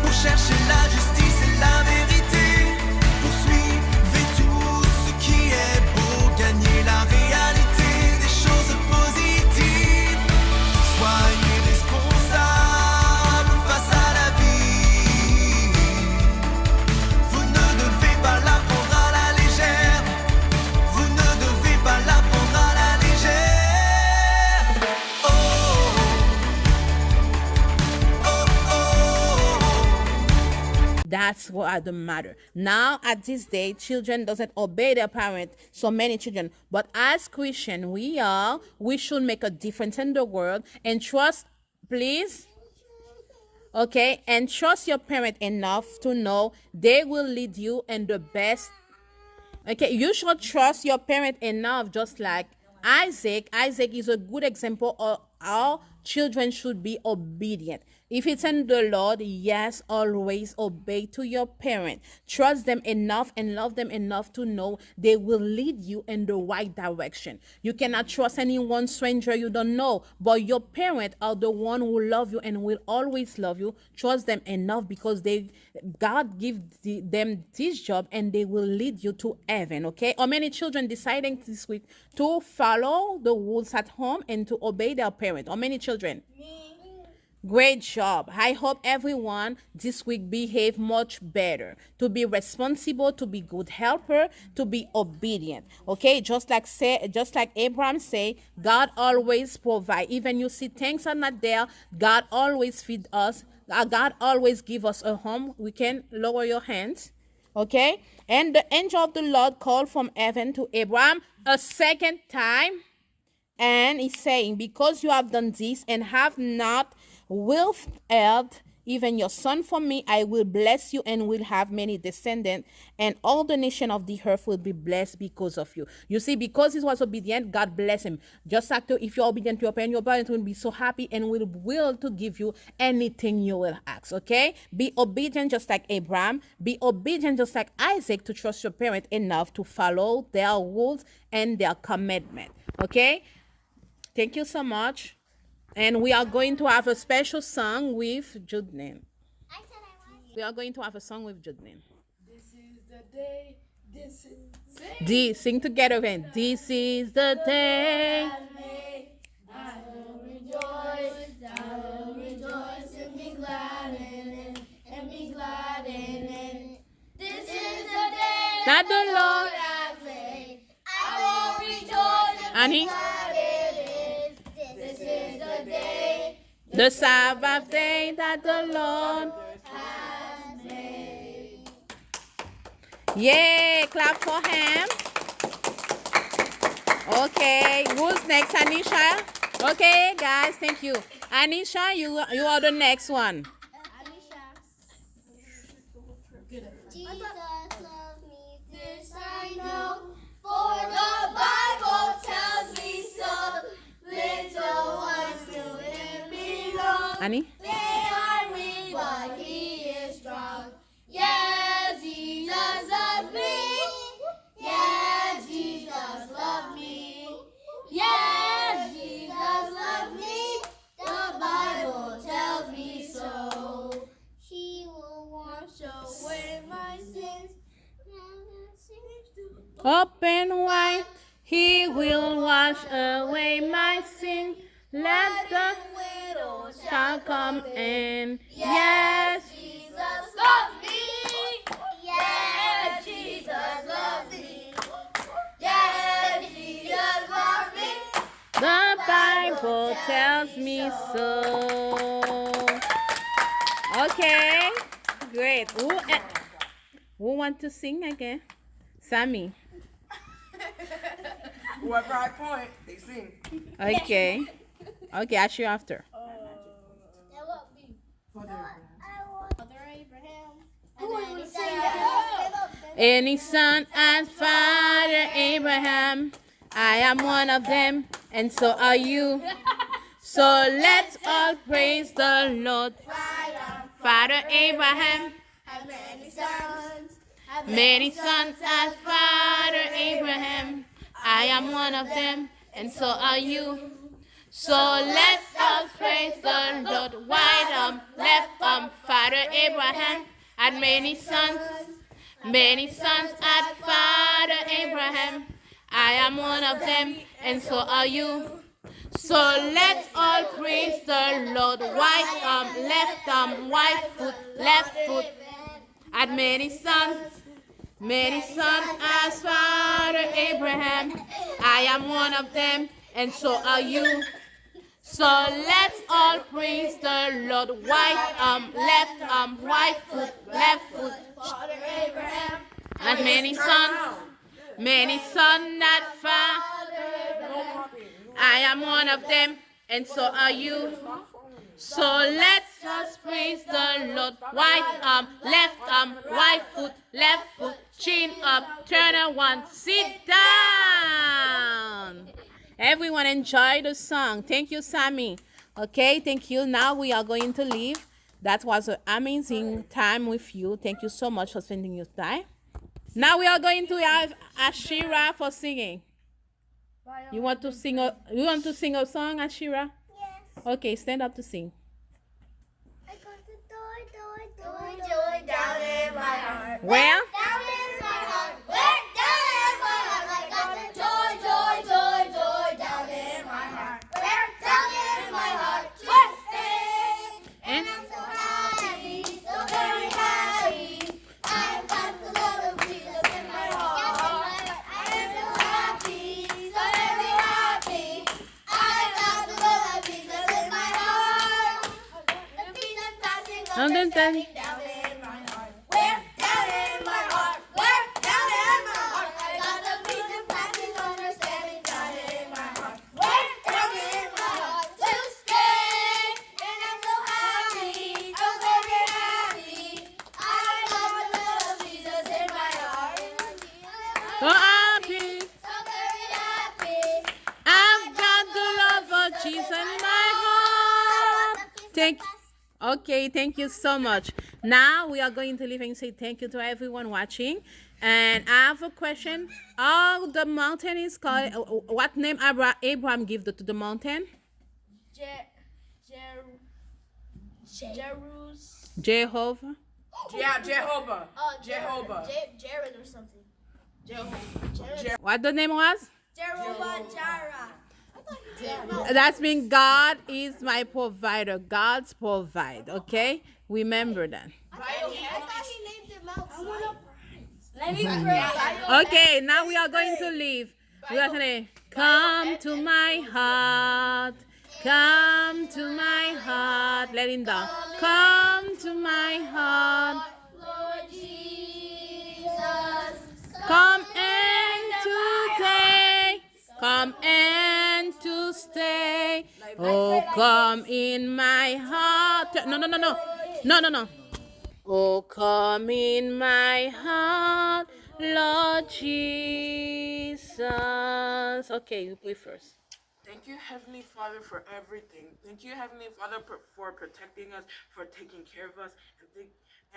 pour chercher la justice et la vérité, poursuivez tout ce qui est beau, gagner la réalité des choses positives, soyez responsables face à la vie, vous ne devez pas la prendre à la légère, vous ne devez pas la prendre à la légère. Oh, oh, oh, oh. That's what the matter. Now, at this day, children doesn't obey their parents, so many children. But as Christian, we should make a difference in the world and trust, please. Okay, and trust your parent enough to know they will lead you in the best. Okay, you should trust your parent enough, just like Isaac. Isaac is a good example of how children should be obedient. If it's in the Lord, yes, always obey to your parent. Trust them enough and love them enough to know they will lead you in the right direction. You cannot trust anyone stranger you don't know, but your parents are the one who love you and will always love you. Trust them enough because God give them this job and they will lead you to heaven, okay? Or many children deciding this week to follow the rules at home and to obey their parent. Or many children? Great job. I hope everyone this week behave much better, to be responsible, to be good helper, to be obedient. Okay, just like Abraham say, God always provide. Even you see things are not there, God always feed us. God always give us a home. We can lower your hands. Okay, and the angel of the Lord called from heaven to Abraham a second time, and he's saying, because you have done this and have not withheld even your son from me, I will bless you and will have many descendants, and all the nation of the earth will be blessed because of you. You see, because he was obedient, God bless him. Just like if you're obedient to your parents will be so happy and will to give you anything you will ask. Okay, be obedient just like Abraham. Be obedient just like Isaac, to trust your parent enough to follow their rules and their commitment. Okay, thank you so much. And we are going to have a special song with Judlin. We are going to have a song with Judlin. This is the day. This is Sing together then. This is the day. I will rejoice and be glad in it, and be glad in it. This is the day That the Lord has made. I will rejoice and Annie? be glad in it. This is the day The Sabbath day that the Lord. has made. Yay! Clap for him. Okay, who's next, Anisha? Okay, guys, thank you. Anisha, you are the next one. Jesus loves me, this I know, for the Bible tells me so. Little ones to him belong. Annie? They are weak, but he is strong. Yes, Jesus loves me. Yes, Jesus loves me. Yes, Jesus loves me. The Bible tells me so. He will wash away my sins. Open wide, he will wash away my sin. Let the widow shall come in. Yes, Jesus loves me. Yes, Jesus loves me. Yes, Jesus loves me. the Bible tells me so. Okay, great. Who want to sing again? Sammy. whoever I point, they sing. Okay. Okay, I'll show you after. Any son and father Abraham, I am one of them, and so are you. So let's all praise the Lord. Father Abraham Had many sons. many sons as Father Abraham. I am one of them, and so are you. So let us praise the Lord. Right left Father Abraham had many sons as Father Abraham. I am one of them, and so are you. So let's all praise the Lord. Right left left foot. Had many sons as Father Abraham. I am one of them, and so are you. So let's all praise the Lord. Right left foot. Father Abraham. Had many sons that Father. I am one of them, and so are you. So let's just praise the Lord. Right foot, left foot, chin up, turn around, sit down. Everyone enjoy the song. Thank you, Sammy. Okay, thank you. Now we are going to leave. That was an amazing time with you. Thank you so much for spending your time. Now we are going to have Ashira for singing. You want to sing a song, Ashira? Yes. Okay, stand up to sing. I got the joy down in my heart. Where? Down in my heart. Where? Down in my heart. I got the joy down in my heart. Where? Down in my heart. Twisting. And I'm so happy, so very happy. I've got the love of Jesus in my heart. I am so happy, so very happy. I've got the love of Jesus in my heart. The peace of passing understanding down in my heart. Where? Down in my heart. Where? Down in my heart. I got the peace of passing understanding down in my heart. Where? Down in my heart. To stay. And I'm so happy, so very happy. I got the love of Jesus in my heart. So happy. So very happy. I've got the love of Jesus in my heart. Thank you so much. Now we are going to leave and say thank you to everyone watching. And I have a question. How the mountain is called? What name Abraham gave to the mountain? Jehovah. Yeah, Jehovah. Jehovah. Jared or something. What the name was? Jehovah Jireh. That means God is my provider. God's provide. Okay, remember that. I thought he named him outside. Let me pray. Okay, now we are going to leave. We are going to come to my heart. Come to my heart. Let him down. Come to my heart. Lord Jesus. Come and to stay. Come and to stay. Oh, come in my heart. No. Oh, come in my heart, Lord Jesus. Okay, you play first. Thank you, Heavenly Father, for everything. Thank you, Heavenly Father, for protecting us, for taking care of us,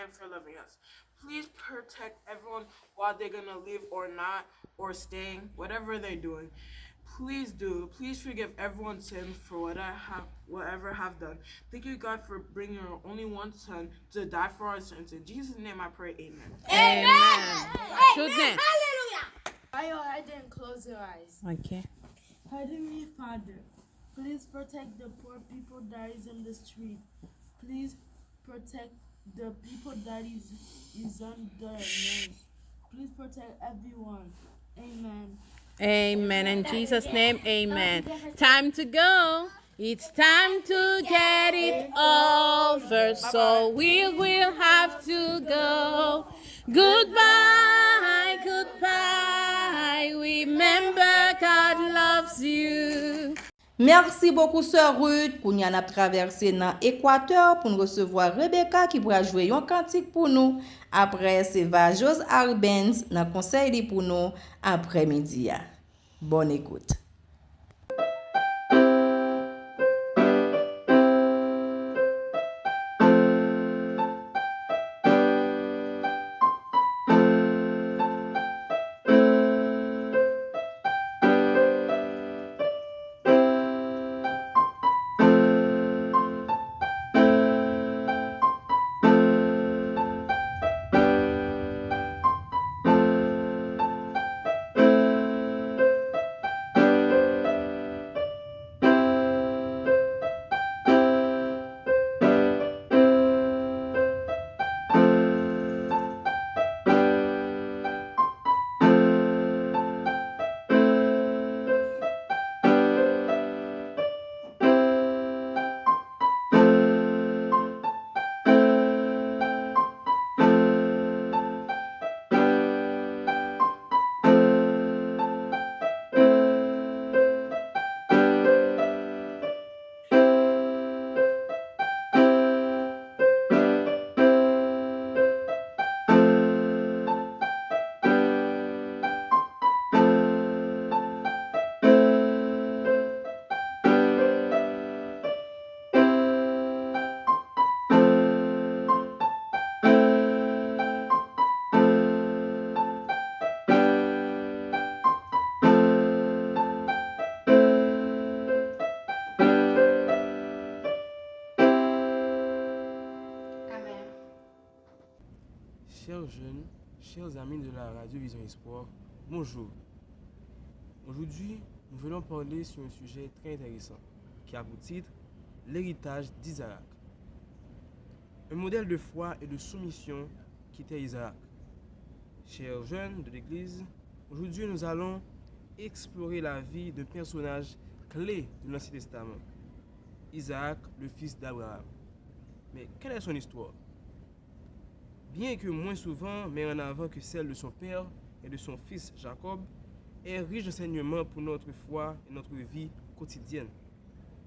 and for loving us. Please protect everyone while they're going to leave or not, or staying, whatever they're doing. Please do. Please forgive everyone's sins for whatever have done. Thank you, God, for bringing your only one Son to die for our sins. In Jesus' name I pray, amen. Children. I didn't close your eyes. Okay. Heavenly Father, please protect the poor people that is in the street. Please protect the people that is on the nurse. Please protect everyone. Amen. Amen. In Jesus' name, amen. Time to go. It's time to get it over. So we will have to go. Goodbye, goodbye. Remember, God loves you. Merci beaucoup, Sœur Ruth, pour nous avoir traversé dans l'Équateur pour nous recevoir Rebecca qui pourra jouer un cantique pour nous. Après, c'est Vajos Arbenz dans le conseil pour nous après-midi. Bonne écoute. Chers jeunes, chers amis de la radio Vision Espoir, bonjour. Aujourd'hui, nous venons parler sur un sujet très intéressant qui a pour titre l'héritage d'Isaac. Un modèle de foi et de soumission qui était Isaac. Chers jeunes de l'Église, aujourd'hui nous allons explorer la vie d'un personnage clé de l'Ancien Testament, Isaac, le fils d'Abraham. Mais quelle est son histoire? Bien que moins souvent met en avant que celle de son père et de son fils Jacob, est riche d'enseignements pour notre foi et notre vie quotidienne.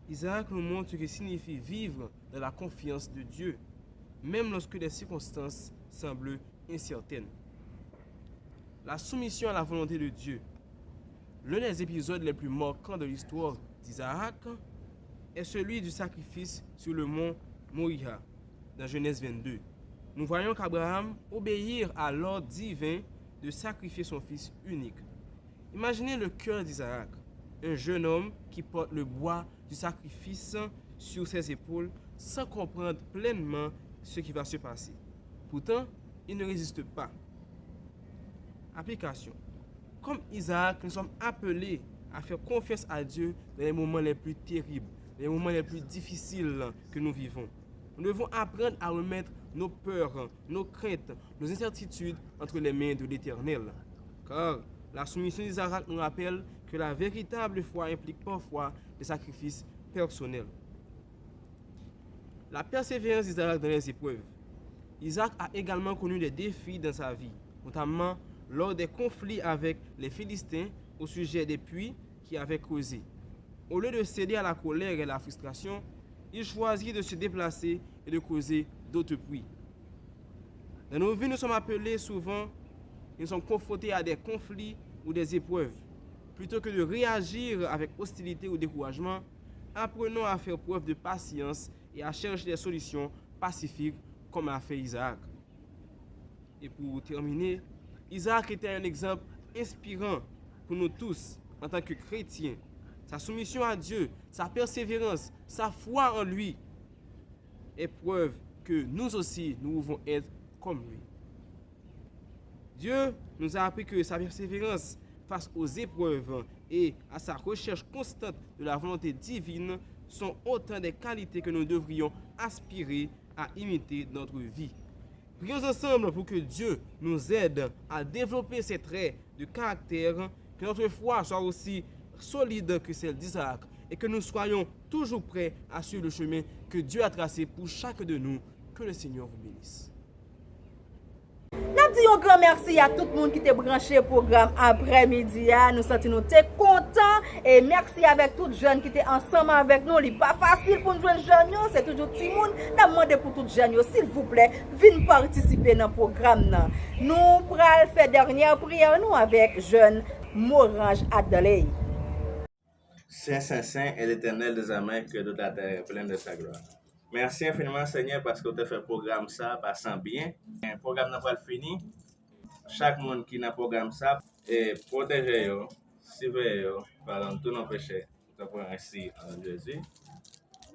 Isaac nous montre ce que signifie vivre dans la confiance de Dieu, même lorsque les circonstances semblent incertaines. La soumission à la volonté de Dieu. L'un des épisodes les plus marquants de l'histoire d'Isaac est celui du sacrifice sur le mont Moriah, dans Genèse 22. Nous voyons qu'Abraham obéit à l'ordre divin de sacrifier son fils unique. Imaginez le cœur d'Isaac, un jeune homme qui porte le bois du sacrifice sur ses épaules sans comprendre pleinement ce qui va se passer. Pourtant, il ne résiste pas. Application. Comme Isaac, nous sommes appelés à faire confiance à Dieu dans les moments les plus terribles, les moments les plus difficiles que nous vivons. Nous devons apprendre à remettre nos peurs, nos craintes, nos incertitudes entre les mains de l'Éternel. Car la soumission d'Isaac nous rappelle que la véritable foi implique parfois des sacrifices personnels. La persévérance d'Isaac dans les épreuves. Isaac a également connu des défis dans sa vie, notamment lors des conflits avec les Philistins au sujet des puits qui avaient creusé. Au lieu de céder à la colère et à la frustration, il choisit de se déplacer et de creuser d'autres puits. Dans nos vies, nous sommes appelés souvent, nous sommes confrontés à des conflits ou des épreuves. Plutôt que de réagir avec hostilité ou découragement, apprenons à faire preuve de patience et à chercher des solutions pacifiques comme a fait Isaac. Et pour terminer, Isaac était un exemple inspirant pour nous tous en tant que chrétiens. Sa soumission à Dieu, sa persévérance, sa foi en lui est preuve que nous aussi, nous pouvons être comme lui. Dieu nous a appris que sa persévérance face aux épreuves et à sa recherche constante de la volonté divine sont autant des qualités que nous devrions aspirer à imiter dans notre vie. Prions ensemble pour que Dieu nous aide à développer ces traits de caractère, que notre foi soit aussi solide que celle d'Isaac et que nous soyons toujours prêts à suivre le chemin que Dieu a tracé pour chacun de nous. Que le Seigneur vous bénisse. Nous disons un grand merci à tout le monde qui était branché au programme après-midi. Nous sentons contents et merci avec tous les jeunes qui étaient ensemble avec nous. Ce n'est pas facile pour nous jeunes, c'est toujours tout le monde. Nous demandons pour tous les jeunes, s'il vous plaît, venez participer dans le programme. Nous allons faire dernière prière nous avec jeune Morange Adelaide. Saint, Saint, Saint est l'Éternel des armées, que toute la terre est pleine de sa gloire. Merci infiniment, Seigneur, parce que tu as fait le programme ça, passant bien. Le programme n'a pas fini. Chaque monde qui n'a pas programme ça, et protégez-vous, suivez-vous, pardon, tous nos péchés. Nous te ainsi en Jésus.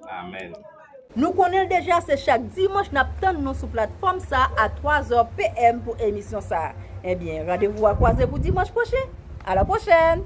Amen. Nous connaissons déjà, c'est chaque dimanche, nous attendons sur plateforme ça à 3h PM pour émission ça. Eh bien, rendez-vous à croiser pour dimanche prochain. À la prochaine.